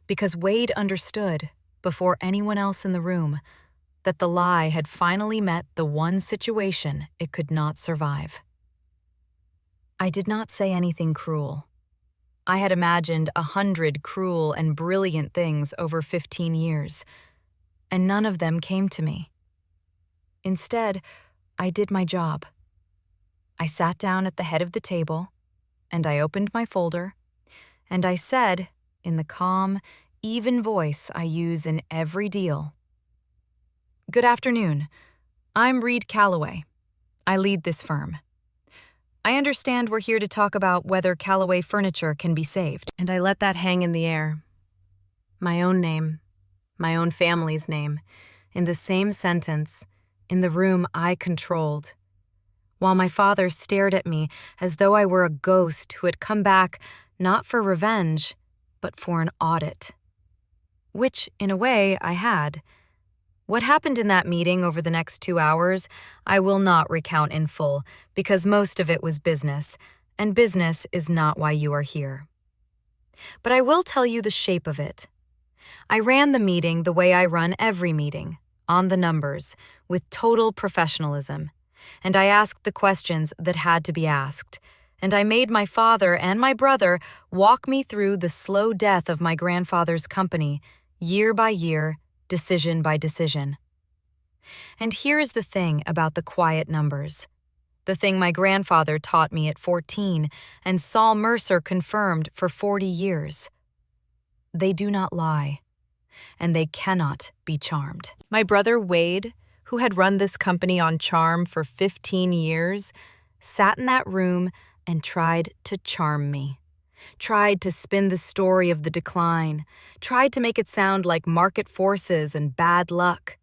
because Wade understood, before anyone else in the room, that the lie had finally met the one situation it could not survive. I did not say anything cruel. I had imagined 100 cruel and brilliant things over 15 years, and none of them came to me. Instead, I did my job. I sat down at the head of the table, and I opened my folder, and I said, in the calm, even voice I use in every deal, "Good afternoon. I'm Reed Calloway. I lead this firm. I understand we're here to talk about whether Calloway Furniture can be saved." And I let that hang in the air. My own name, my own family's name, in the same sentence, in the room I controlled, while my father stared at me as though I were a ghost who had come back not for revenge, but for an audit. Which, in a way, I had. What happened in that meeting over the next 2 hours, I will not recount in full, because most of it was business, and business is not why you are here. But I will tell you the shape of it. I ran the meeting the way I run every meeting, on the numbers, with total professionalism, and I asked the questions that had to be asked, and I made my father and my brother walk me through the slow death of my grandfather's company, year by year, decision by decision. And here is the thing about the quiet numbers, the thing my grandfather taught me at 14 and Saul Mercer confirmed for 40 years. They do not lie, and they cannot be charmed. My brother Wade, who had run this company on charm for 15 years, sat in that room and tried to charm me, tried to spin the story of the decline, tried to make it sound like market forces and bad luck.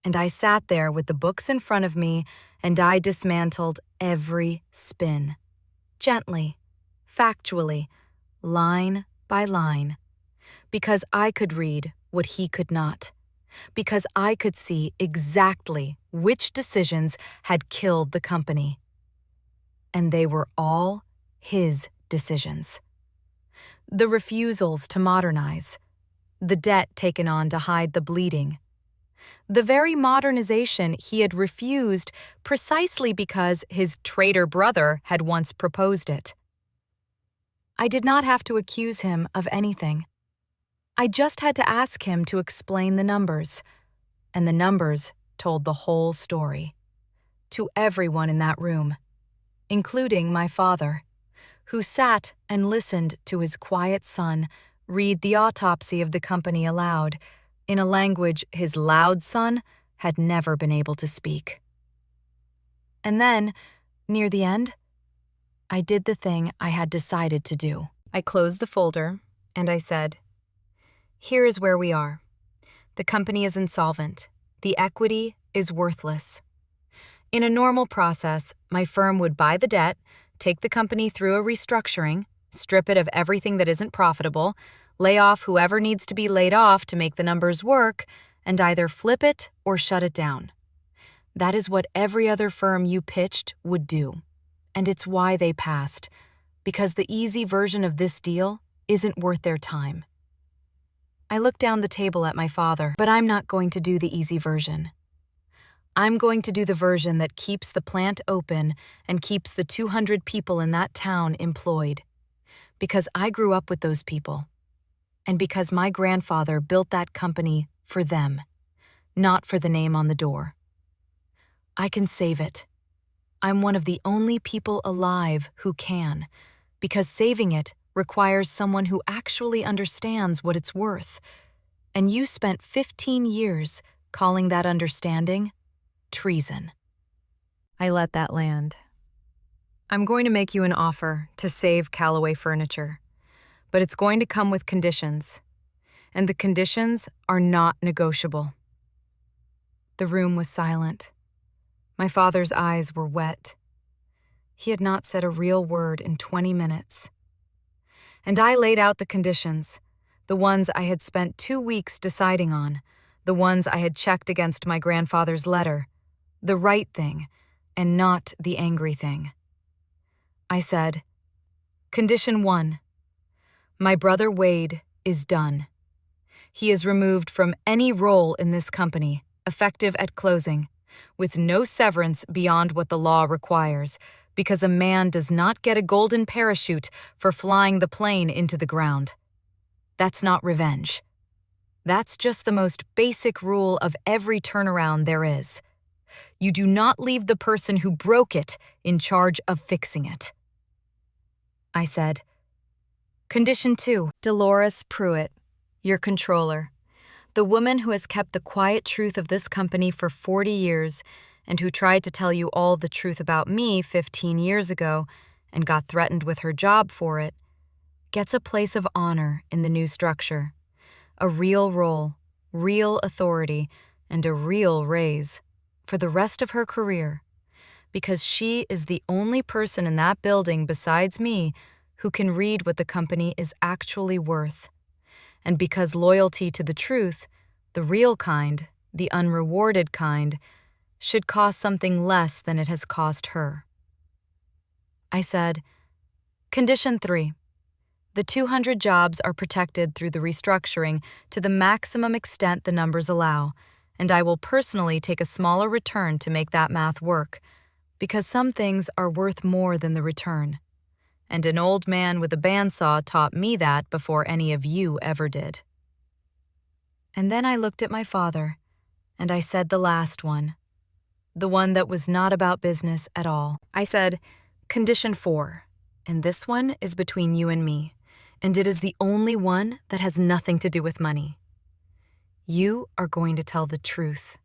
And I sat there with the books in front of me, and I dismantled every spin, gently, factually, line by line, because I could read what he could not, because I could see exactly which decisions had killed the company. And they were all his decisions. The refusals to modernize, the debt taken on to hide the bleeding, the very modernization he had refused precisely because his traitor brother had once proposed it. I did not have to accuse him of anything. I just had to ask him to explain the numbers, and the numbers told the whole story, to everyone in that room, including my father, who sat and listened to his quiet son read the autopsy of the company aloud, in a language his loud son had never been able to speak. And then, near the end, I did the thing I had decided to do. I closed the folder, and I said, "Here is where we are. The company is insolvent. The equity is worthless. In a normal process, my firm would buy the debt, take the company through a restructuring, strip it of everything that isn't profitable, lay off whoever needs to be laid off to make the numbers work, and either flip it or shut it down. That is what every other firm you pitched would do, and it's why they passed, because the easy version of this deal isn't worth their time." I looked down the table at my father, but I'm not going to do the easy version. I'm going to do the version that keeps the plant open and keeps the 200 people in that town employed. Because I grew up with those people. And because my grandfather built that company for them, not for the name on the door. I can save it. I'm one of the only people alive who can, because saving it requires someone who actually understands what it's worth. And you spent 15 years calling that understanding treason. I let that land. I'm going to make you an offer to save Calloway Furniture, but it's going to come with conditions, and the conditions are not negotiable. The room was silent. My father's eyes were wet. He had not said a real word in 20 minutes. And I laid out the conditions, the ones I had spent 2 weeks deciding on, the ones I had checked against my grandfather's letter, the right thing, and not the angry thing. I said, Condition 1. My brother Wade is done. He is removed from any role in this company, effective at closing, with no severance beyond what the law requires, because a man does not get a golden parachute for flying the plane into the ground. That's not revenge. That's just the most basic rule of every turnaround there is. You do not leave the person who broke it in charge of fixing it. I said, Condition 2. Dolores Pruitt, your controller, the woman who has kept the quiet truth of this company for 40 years and who tried to tell you all the truth about me 15 years ago and got threatened with her job for it, gets a place of honor in the new structure, a real role, real authority, and a real raise for the rest of her career, because she is the only person in that building besides me who can read what the company is actually worth, and because loyalty to the truth, the real kind, the unrewarded kind, should cost something less than it has cost her. I said, Condition 3. The 200 jobs are protected through the restructuring to the maximum extent the numbers allow, and I will personally take a smaller return to make that math work, because some things are worth more than the return. And an old man with a bandsaw taught me that before any of you ever did. And then I looked at my father, and I said the last one, the one that was not about business at all. I said, Condition 4, and this one is between you and me, and it is the only one that has nothing to do with money. You are going to tell the truth.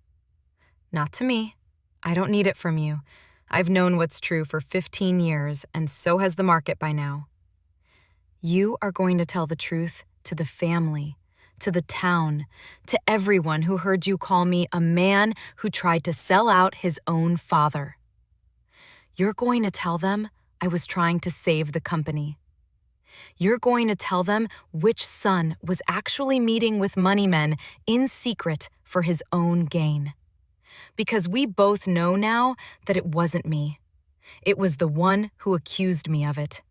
Not to me. I don't need it from you. I've known what's true for 15 years, and so has the market by now. You are going to tell the truth to the family, to the town, to everyone who heard you call me a man who tried to sell out his own father. You're going to tell them I was trying to save the company. You're going to tell them which son was actually meeting with money men in secret for his own gain. Because we both know now that it wasn't me. It was the one who accused me of it.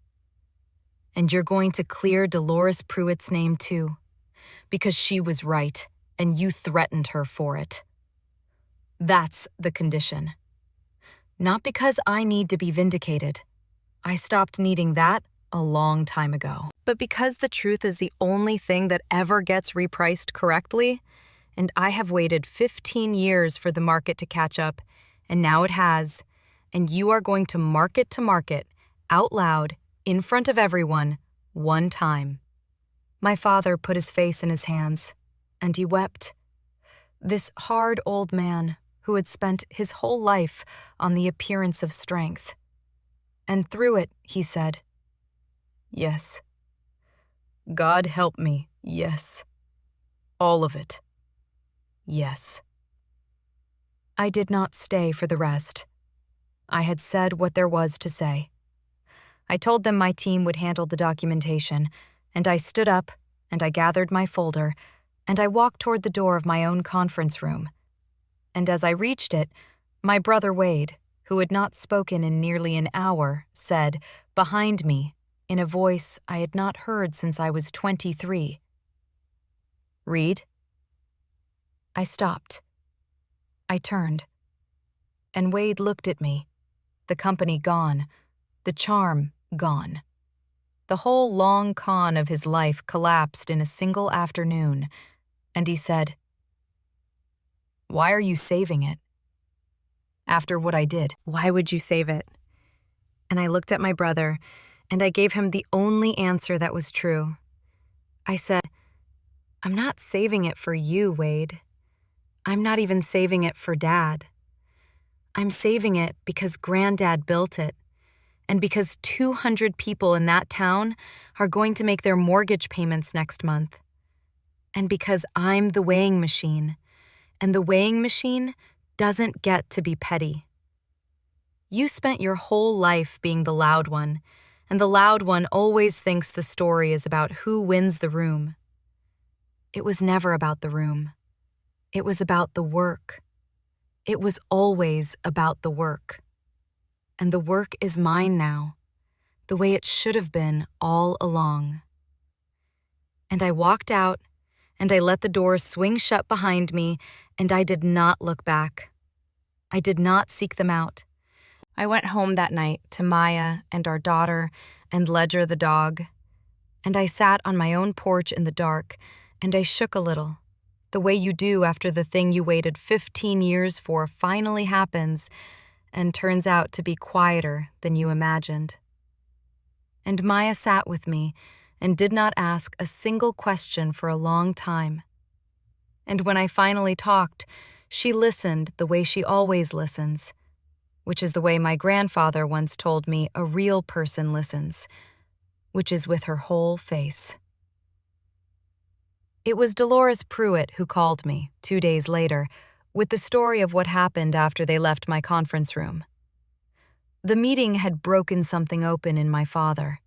And you're going to clear Dolores Pruitt's name too, because she was right and you threatened her for it. That's the condition. Not because I need to be vindicated. I stopped needing that a long time ago. But because the truth is the only thing that ever gets repriced correctly, and I have waited 15 years for the market to catch up, and now it has, and you are going to market, out loud, in front of everyone, one time. My father put his face in his hands, and he wept. This hard old man who had spent his whole life on the appearance of strength. And through it, he said, Yes. God help me, yes. All of it. Yes. I did not stay for the rest. I had said what there was to say. I told them my team would handle the documentation, and I stood up, and I gathered my folder, and I walked toward the door of my own conference room. And as I reached it, my brother Wade, who had not spoken in nearly an hour, said, behind me, in a voice I had not heard since I was 23, Read. I stopped. I turned. And Wade looked at me. The company gone. The charm gone. The whole long con of his life collapsed in a single afternoon, and he said, Why are you saving it? After what I did. Why would you save it? And I looked at my brother, and I gave him the only answer that was true. I said, I'm not saving it for you, Wade. I'm not even saving it for Dad. I'm saving it because Granddad built it, and because 200 people in that town are going to make their mortgage payments next month, and because I'm the weighing machine, and the weighing machine doesn't get to be petty. You spent your whole life being the loud one, and the loud one always thinks the story is about who wins the room. It was never about the room. It was about the work. It was always about the work. And the work is mine now, the way it should have been all along. And I walked out, and I let the door swing shut behind me, and I did not look back. I did not seek them out. I went home that night to Maya and our daughter and Ledger the dog, and I sat on my own porch in the dark, and I shook a little, the way you do after the thing you waited 15 years for finally happens and turns out to be quieter than you imagined. And Maya sat with me and did not ask a single question for a long time. And when I finally talked, she listened the way she always listens, which is the way my grandfather once told me a real person listens, which is with her whole face. It was Dolores Pruitt who called me 2 days later with the story of what happened after they left my conference room. The meeting had broken something open in my father,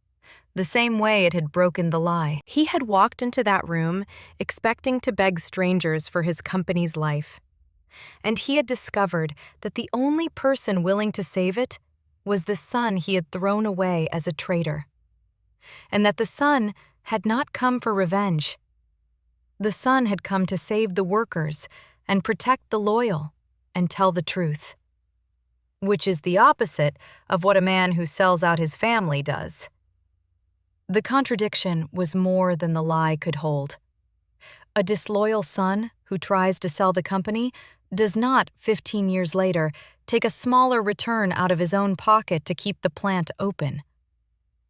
the same way it had broken the lie. He had walked into that room expecting to beg strangers for his company's life, and he had discovered that the only person willing to save it was the son he had thrown away as a traitor, and that the son had not come for revenge. The son had come to save the workers and protect the loyal and tell the truth, which is the opposite of what a man who sells out his family does. The contradiction was more than the lie could hold. A disloyal son who tries to sell the company does not, 15 years later, take a smaller return out of his own pocket to keep the plant open.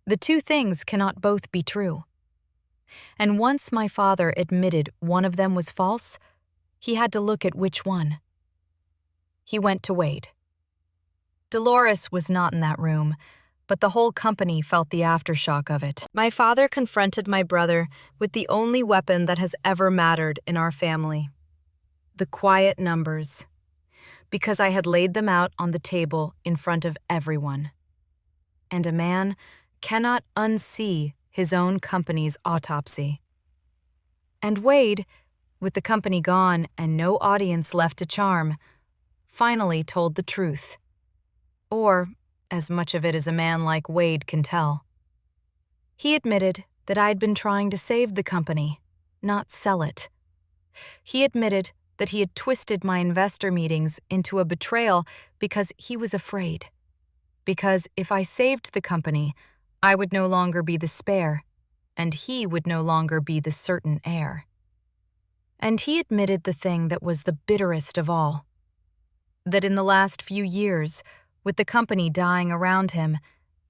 The two things cannot both be true. And once my father admitted one of them was false, he had to look at which one. He went to Wade. Dolores was not in that room, but the whole company felt the aftershock of it. My father confronted my brother with the only weapon that has ever mattered in our family: the quiet numbers, because I had laid them out on the table in front of everyone. And a man cannot unsee his own company's autopsy. And Wade, with the company gone and no audience left to charm, finally told the truth. Or as much of it as a man like Wade can tell. He admitted that I'd been trying to save the company, not sell it. He admitted that he had twisted my investor meetings into a betrayal because he was afraid. Because if I saved the company, I would no longer be the spare, and he would no longer be the certain heir. And he admitted the thing that was the bitterest of all, that in the last few years, with the company dying around him,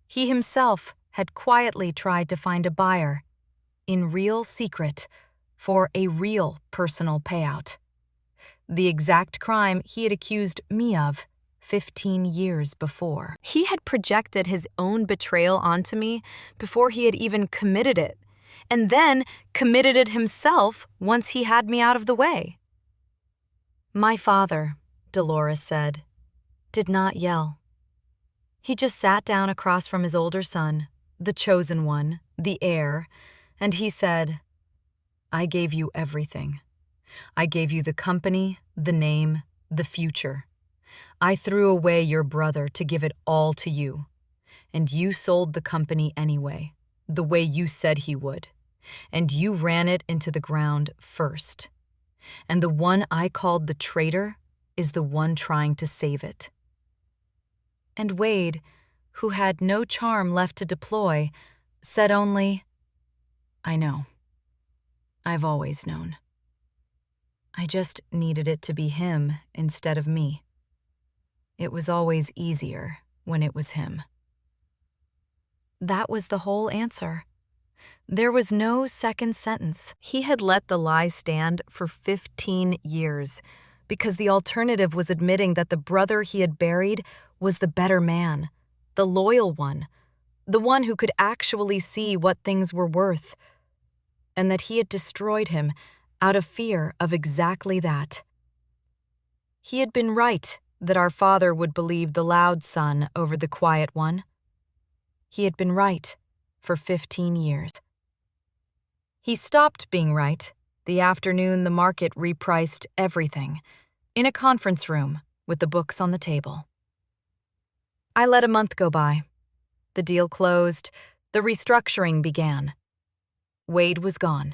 he himself had quietly tried to find a buyer, in real secret, for a real personal payout. The exact crime he had accused me of 15 years before. He had projected his own betrayal onto me before he had even committed it, and then committed it himself once he had me out of the way. My father, Dolores said, did not yell. He just sat down across from his older son, the chosen one, the heir, and he said, "I gave you everything. I gave you the company, the name, the future. I threw away your brother to give it all to you, and you sold the company anyway, the way you said he would, and you ran it into the ground first. And the one I called the traitor is the one trying to save it." And Wade, who had no charm left to deploy, said only, "I know. I've always known. I just needed it to be him instead of me. It was always easier when it was him." That was the whole answer. There was no second sentence. He had let the lie stand for 15 years because the alternative was admitting that the brother he had buried was the better man, the loyal one, the one who could actually see what things were worth, and that he had destroyed him out of fear of exactly that. He had been right that our father would believe the loud son over the quiet one. He had been right for 15 years. He stopped being right the afternoon the market repriced everything, in a conference room with the books on the table. I let a month go by. The deal closed, the restructuring began. Wade was gone,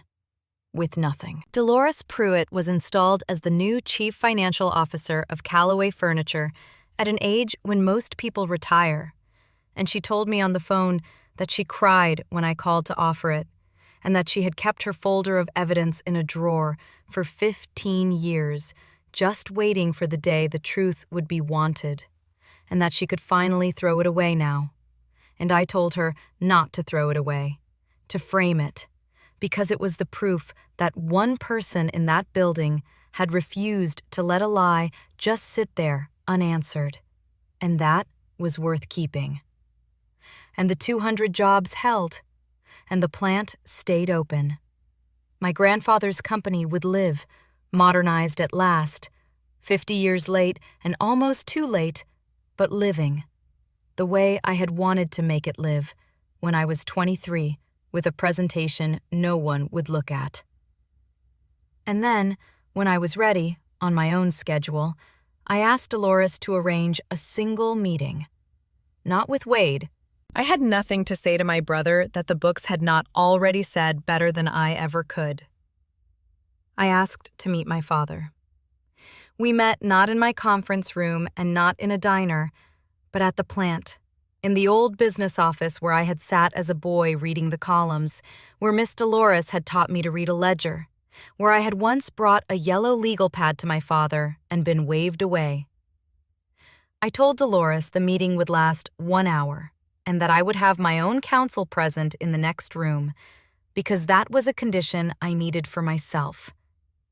with nothing. Dolores Pruitt was installed as the new chief financial officer of Calloway Furniture at an age when most people retire, and she told me on the phone that she cried when I called to offer it, and that she had kept her folder of evidence in a drawer for 15 years, just waiting for the day the truth would be wanted, and that she could finally throw it away now. And I told her not to throw it away, to frame it, because it was the proof that one person in that building had refused to let a lie just sit there unanswered, and that was worth keeping. And the 200 jobs held, and the plant stayed open. My grandfather's company would live, modernized at last, 50 years late and almost too late, but living, the way I had wanted to make it live when I was 23, with a presentation no one would look at. And then, when I was ready, on my own schedule, I asked Dolores to arrange a single meeting. Not with Wade. I had nothing to say to my brother that the books had not already said better than I ever could. I asked to meet my father. We met not in my conference room and not in a diner, but at the plant, in the old business office where I had sat as a boy reading the columns, where Miss Dolores had taught me to read a ledger, where I had once brought a yellow legal pad to my father and been waved away. I told Dolores the meeting would last 1 hour, and that I would have my own counsel present in the next room, because that was a condition I needed for myself,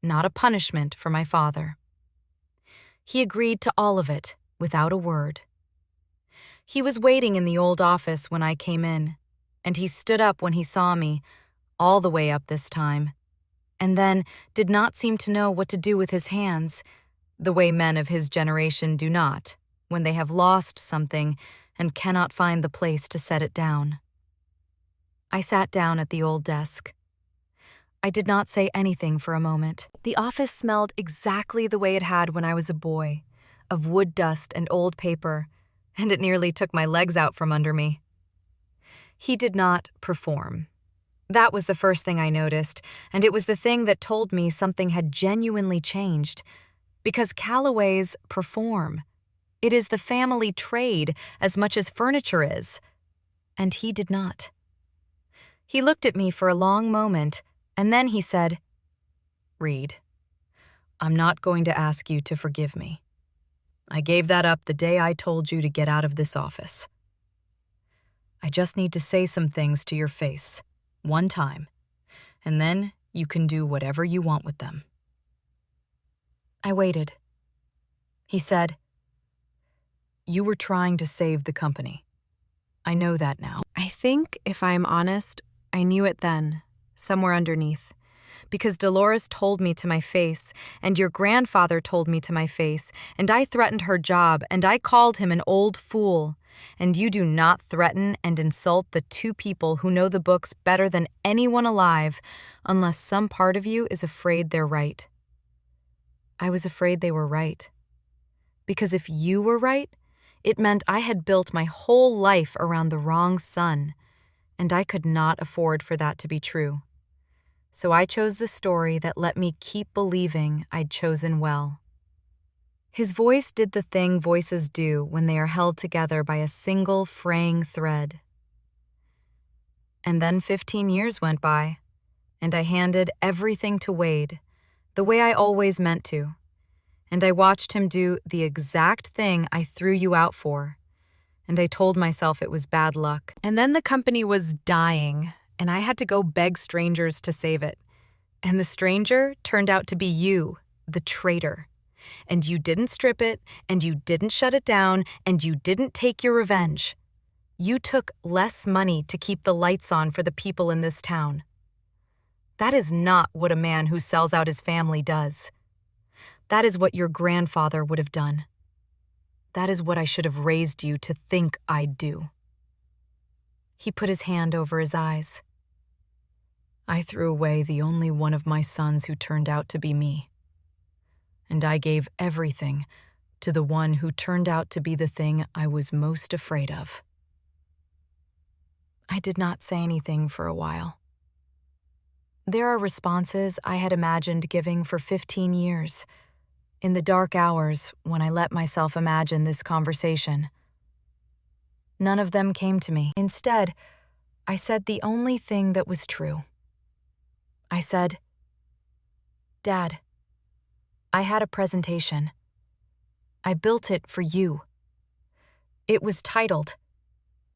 not a punishment for my father. He agreed to all of it, without a word. He was waiting in the old office when I came in, and he stood up when he saw me, all the way up this time, and then did not seem to know what to do with his hands, the way men of his generation do not, when they have lost something and cannot find the place to set it down. I sat down at the old desk. I did not say anything for a moment. The office smelled exactly the way it had when I was a boy, of wood dust and old paper, and it nearly took my legs out from under me. He did not perform. That was the first thing I noticed, and it was the thing that told me something had genuinely changed, because Calloways perform. It is the family trade as much as furniture is. And he did not. He looked at me for a long moment, and then he said, "Reed, I'm not going to ask you to forgive me. I gave that up the day I told you to get out of this office. I just need to say some things to your face, one time, and then you can do whatever you want with them." I waited. He said, "You were trying to save the company. I know that now." I think, if I'm honest, I knew it then, somewhere underneath, because Dolores told me to my face, and your grandfather told me to my face, and I threatened her job, and I called him an old fool, and you do not threaten and insult the two people who know the books better than anyone alive, unless some part of you is afraid they're right. I was afraid they were right. Because if you were right, it meant I had built my whole life around the wrong son, and I could not afford for that to be true. So I chose the story that let me keep believing I'd chosen well. His voice did the thing voices do when they are held together by a single fraying thread. And then 15 years went by, and I handed everything to Wade, the way I always meant to. And I watched him do the exact thing I threw you out for. And I told myself it was bad luck. And then the company was dying, and I had to go beg strangers to save it. And the stranger turned out to be you, the traitor. And you didn't strip it, and you didn't shut it down, and you didn't take your revenge. You took less money to keep the lights on for the people in this town. That is not what a man who sells out his family does. That is what your grandfather would have done. That is what I should have raised you to think I'd do." He put his hand over his eyes. "I threw away the only one of my sons who turned out to be me. And I gave everything to the one who turned out to be the thing I was most afraid of." I did not say anything for a while. There are responses I had imagined giving for 15 years, in the dark hours when I let myself imagine this conversation. None of them came to me. Instead, I said the only thing that was true. I said, "Dad, I had a presentation. I built it for you. It was titled,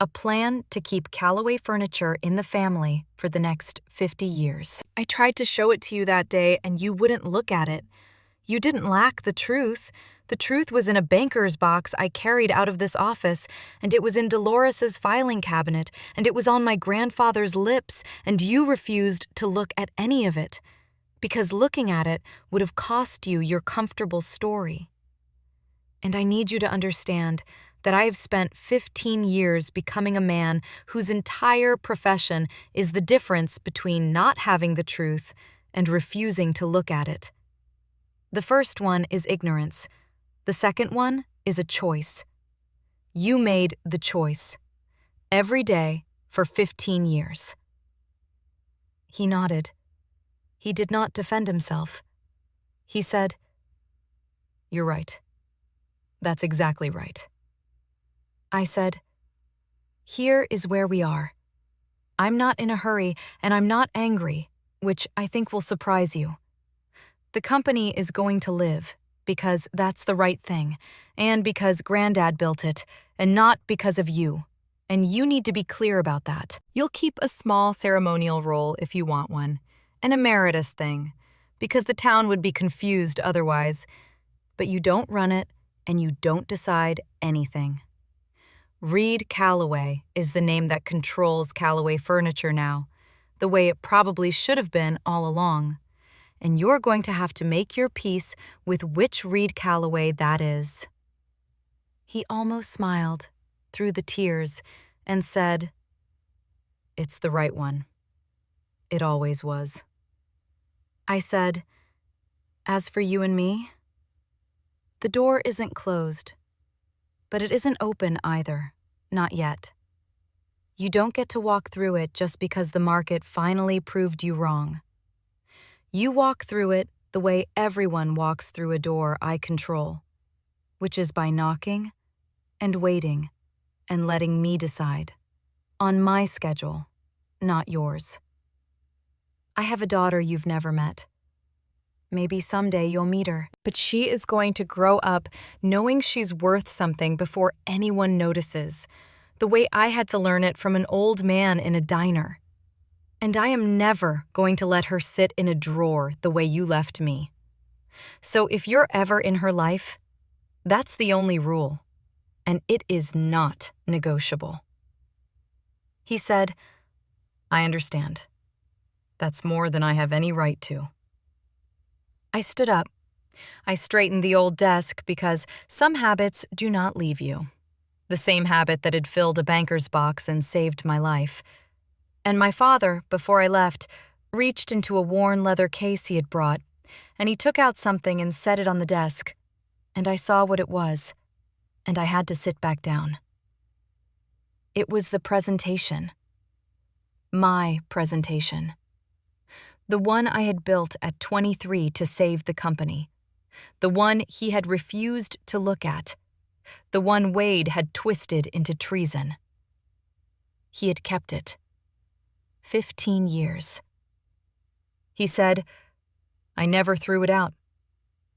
'A Plan to Keep Calloway Furniture in the Family for the Next 50 Years.' I tried to show it to you that day, and you wouldn't look at it. You didn't lack the truth. The truth was in a banker's box I carried out of this office, and it was in Dolores's filing cabinet, and it was on my grandfather's lips, and you refused to look at any of it, because looking at it would have cost you your comfortable story. And I need you to understand that I have spent 15 years becoming a man whose entire profession is the difference between not having the truth and refusing to look at it. The first one is ignorance. The second one is a choice. You made the choice. Every day for 15 years. He nodded. He did not defend himself. He said, "You're right. That's exactly right." I said, "Here is where we are. I'm not in a hurry and I'm not angry, which I think will surprise you. The company is going to live because that's the right thing, and because Granddad built it, and not because of you. And you need to be clear about that. You'll keep a small ceremonial role if you want one, an emeritus thing, because the town would be confused otherwise. But you don't run it, and you don't decide anything. Reed Calloway is the name that controls Calloway Furniture now, the way it probably should have been all along. And you're going to have to make your peace with which Reed Calloway that is." He almost smiled, through the tears, and said, "It's the right one. It always was." I said, "As for you and me, the door isn't closed, but it isn't open either, not yet. You don't get to walk through it just because the market finally proved you wrong. You walk through it the way everyone walks through a door I control, which is by knocking and waiting and letting me decide, on my schedule, not yours. I have a daughter you've never met. Maybe someday you'll meet her, but she is going to grow up knowing she's worth something before anyone notices, the way I had to learn it from an old man in a diner. And I am never going to let her sit in a drawer the way you left me. So if you're ever in her life, that's the only rule, and it is not negotiable." He said, "I understand. That's more than I have any right to." I stood up. I straightened the old desk because some habits do not leave you. The same habit that had filled a banker's box and saved my life. And my father, before I left, reached into a worn leather case he had brought, and he took out something and set it on the desk, and I saw what it was, and I had to sit back down. It was the presentation. My presentation. The one I had built at 23 to save the company. The one he had refused to look at. The one Wade had twisted into treason. He had kept it. 15 years. He said, "I never threw it out.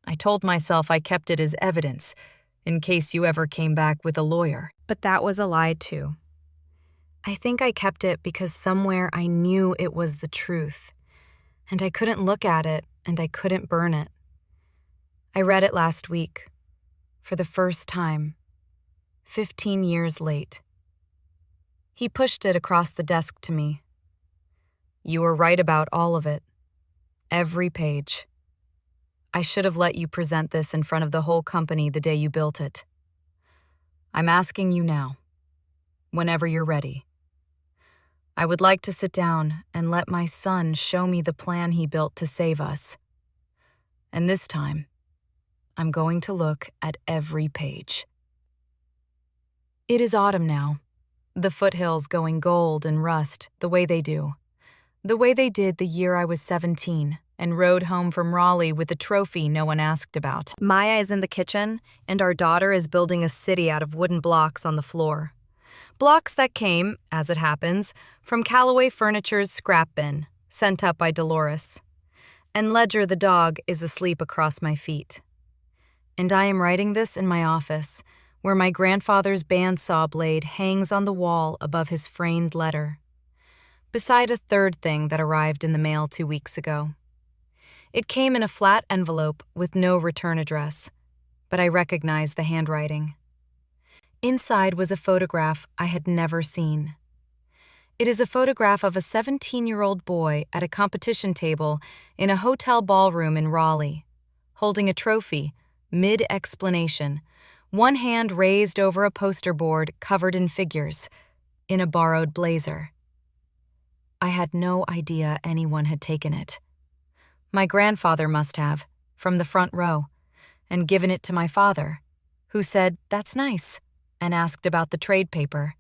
I told myself I kept it as evidence, in case you ever came back with a lawyer." But that was a lie, too. I think I kept it because somewhere I knew it was the truth, and I couldn't look at it and I couldn't burn it. I read it last week, for the first time, 15 years late. He pushed it across the desk to me. You were right about all of it. Every page. I should have let you present this in front of the whole company the day you built it. I'm asking you now, whenever you're ready. I would like to sit down and let my son show me the plan he built to save us. And this time, I'm going to look at every page. It is autumn now, the foothills going gold and rust the way they do. The way they did the year I was 17 and rode home from Raleigh with a trophy no one asked about. Maya is in the kitchen, and our daughter is building a city out of wooden blocks on the floor. Blocks that came, as it happens, from Calloway Furniture's scrap bin, sent up by Dolores. And Ledger the dog is asleep across my feet. And I am writing this in my office, where my grandfather's bandsaw blade hangs on the wall above his framed letter, beside a third thing that arrived in the mail 2 weeks ago. It came in a flat envelope with no return address, but I recognized the handwriting. Inside was a photograph I had never seen. It is a photograph of a 17-year-old boy at a competition table in a hotel ballroom in Raleigh, holding a trophy, mid-explanation, one hand raised over a poster board covered in figures, in a borrowed blazer. I had no idea anyone had taken it. My grandfather must have, from the front row, and given it to my father, who said, "That's nice," and asked about the trade paper.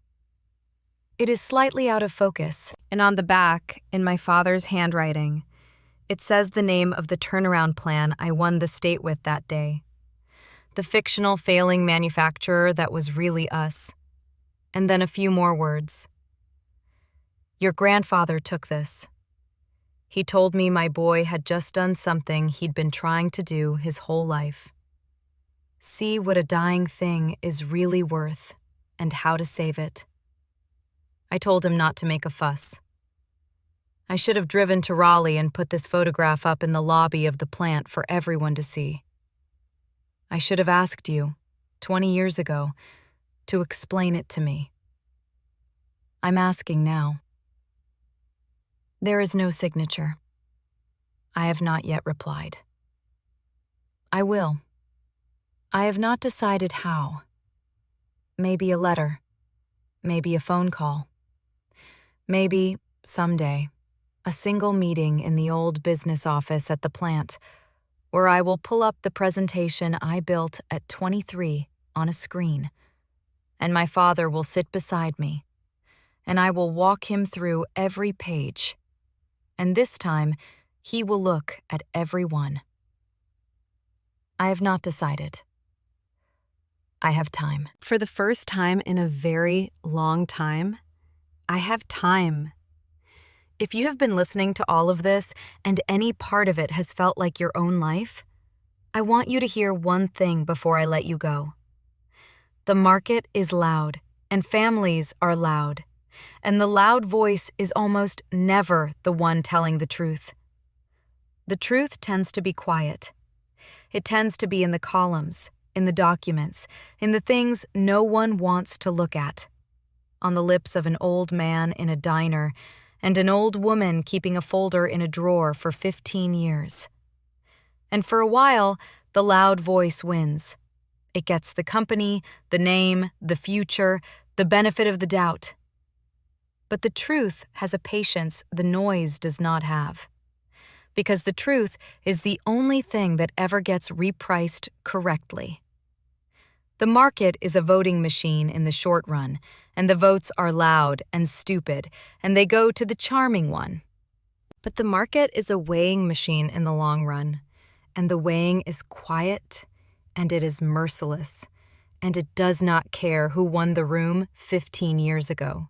It is slightly out of focus, and on the back, in my father's handwriting, it says the name of the turnaround plan I won the state with that day. The fictional failing manufacturer that was really us. And then a few more words. Your grandfather took this. He told me my boy had just done something he'd been trying to do his whole life. See what a dying thing is really worth and how to save it. I told him not to make a fuss. I should have driven to Raleigh and put this photograph up in the lobby of the plant for everyone to see. I should have asked you, 20 years ago, to explain it to me. I'm asking now. There is no signature. I have not yet replied. I will. I have not decided how. Maybe a letter. Maybe a phone call. Maybe, someday, a single meeting in the old business office at the plant, where I will pull up the presentation I built at 23 on a screen, and my father will sit beside me, and I will walk him through every page, and this time he will look at every one. I have not decided. I have time. For the first time in a very long time, I have time. If you have been listening to all of this and any part of it has felt like your own life, I want you to hear one thing before I let you go. The market is loud, and families are loud, and the loud voice is almost never the one telling the truth. The truth tends to be quiet. It tends to be in the columns, in the documents, in the things no one wants to look at, on the lips of an old man in a diner and an old woman keeping a folder in a drawer for 15 years. And for a while, the loud voice wins. It gets the company, the name, the future, the benefit of the doubt. But the truth has a patience the noise does not have. Because the truth is the only thing that ever gets repriced correctly. The market is a voting machine in the short run, and the votes are loud and stupid, and they go to the charming one. But the market is a weighing machine in the long run, and the weighing is quiet, and it is merciless, and it does not care who won the room 15 years ago.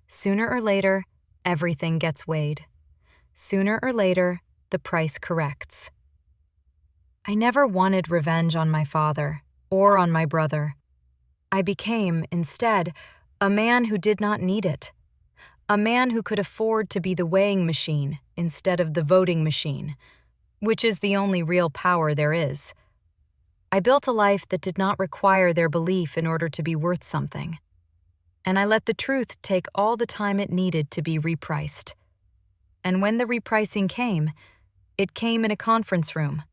Sooner or later, everything gets weighed. Sooner or later, the price corrects. I never wanted revenge on my father or on my brother. I became, instead, a man who did not need it. A man who could afford to be the weighing machine instead of the voting machine, which is the only real power there is, I built a life that did not require their belief in order to be worth something. And I let the truth take all the time it needed to be repriced. And when the repricing came, it came in a conference room,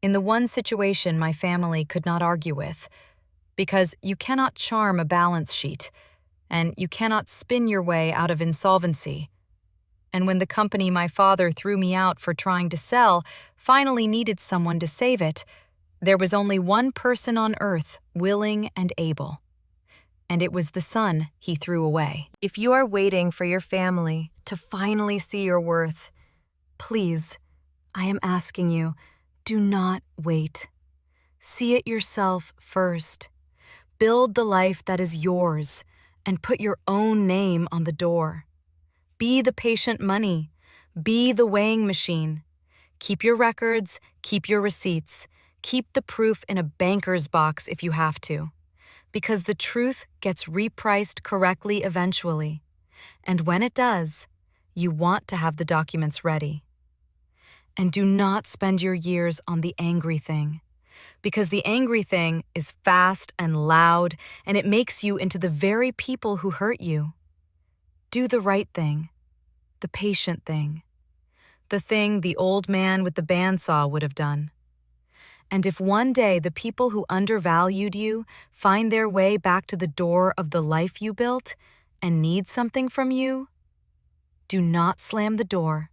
in the one situation my family could not argue with, because you cannot charm a balance sheet, and you cannot spin your way out of insolvency. And when the company my father threw me out for trying to sell finally needed someone to save it, there was only one person on earth willing and able. And it was the son he threw away. If you are waiting for your family to finally see your worth, please, I am asking you, do not wait. See it yourself first. Build the life that is yours and put your own name on the door. Be the patient money. Be the weighing machine. Keep your records, keep your receipts, keep the proof in a banker's box if you have to. Because the truth gets repriced correctly eventually. And when it does, you want to have the documents ready. And do not spend your years on the angry thing. Because the angry thing is fast and loud, and it makes you into the very people who hurt you. Do the right thing, the patient thing, the thing the old man with the bandsaw would have done. And if one day the people who undervalued you find their way back to the door of the life you built and need something from you, do not slam the door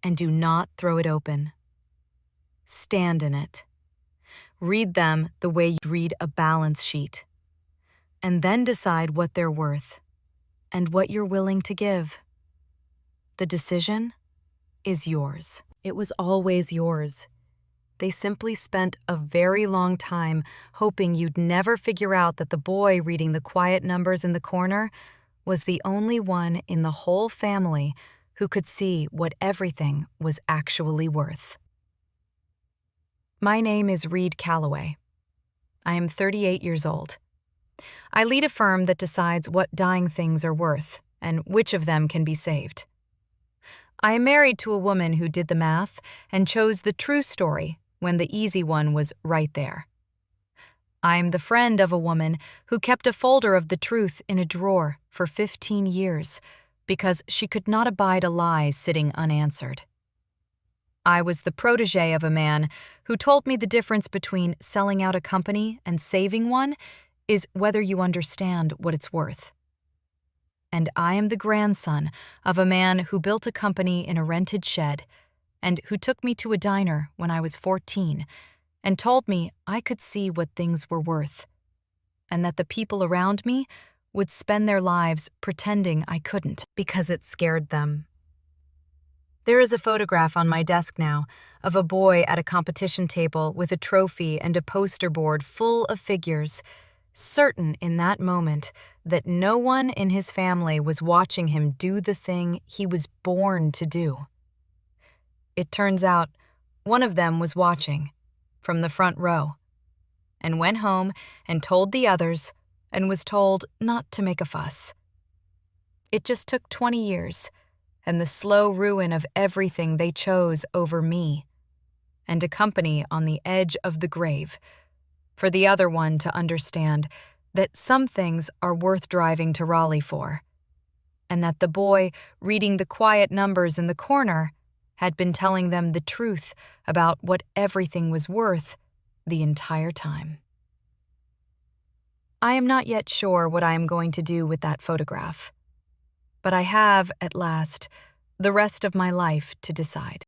and do not throw it open. Stand in it. Read them the way you read a balance sheet, and then decide what they're worth and what you're willing to give. The decision is yours. It was always yours. They simply spent a very long time hoping you'd never figure out that the boy reading the quiet numbers in the corner was the only one in the whole family who could see what everything was actually worth. My name is Reed Calloway. I am 38 years old. I lead a firm that decides what dying things are worth and which of them can be saved. I am married to a woman who did the math and chose the true story when the easy one was right there. I am the friend of a woman who kept a folder of the truth in a drawer for 15 years because she could not abide a lie sitting unanswered. I was the protege of a man who told me the difference between selling out a company and saving one is whether you understand what it's worth. And I am the grandson of a man who built a company in a rented shed and who took me to a diner when I was 14 and told me I could see what things were worth, and that the people around me would spend their lives pretending I couldn't because it scared them. There is a photograph on my desk now of a boy at a competition table with a trophy and a poster board full of figures, certain in that moment that no one in his family was watching him do the thing he was born to do. It turns out one of them was watching, from the front row, and went home and told the others and was told not to make a fuss. It just took 20 years and the slow ruin of everything they chose over me, and a company on the edge of the grave, for the other one to understand that some things are worth driving to Raleigh for, and that the boy reading the quiet numbers in the corner had been telling them the truth about what everything was worth the entire time. I am not yet sure what I am going to do with that photograph, but I have, at last, the rest of my life to decide.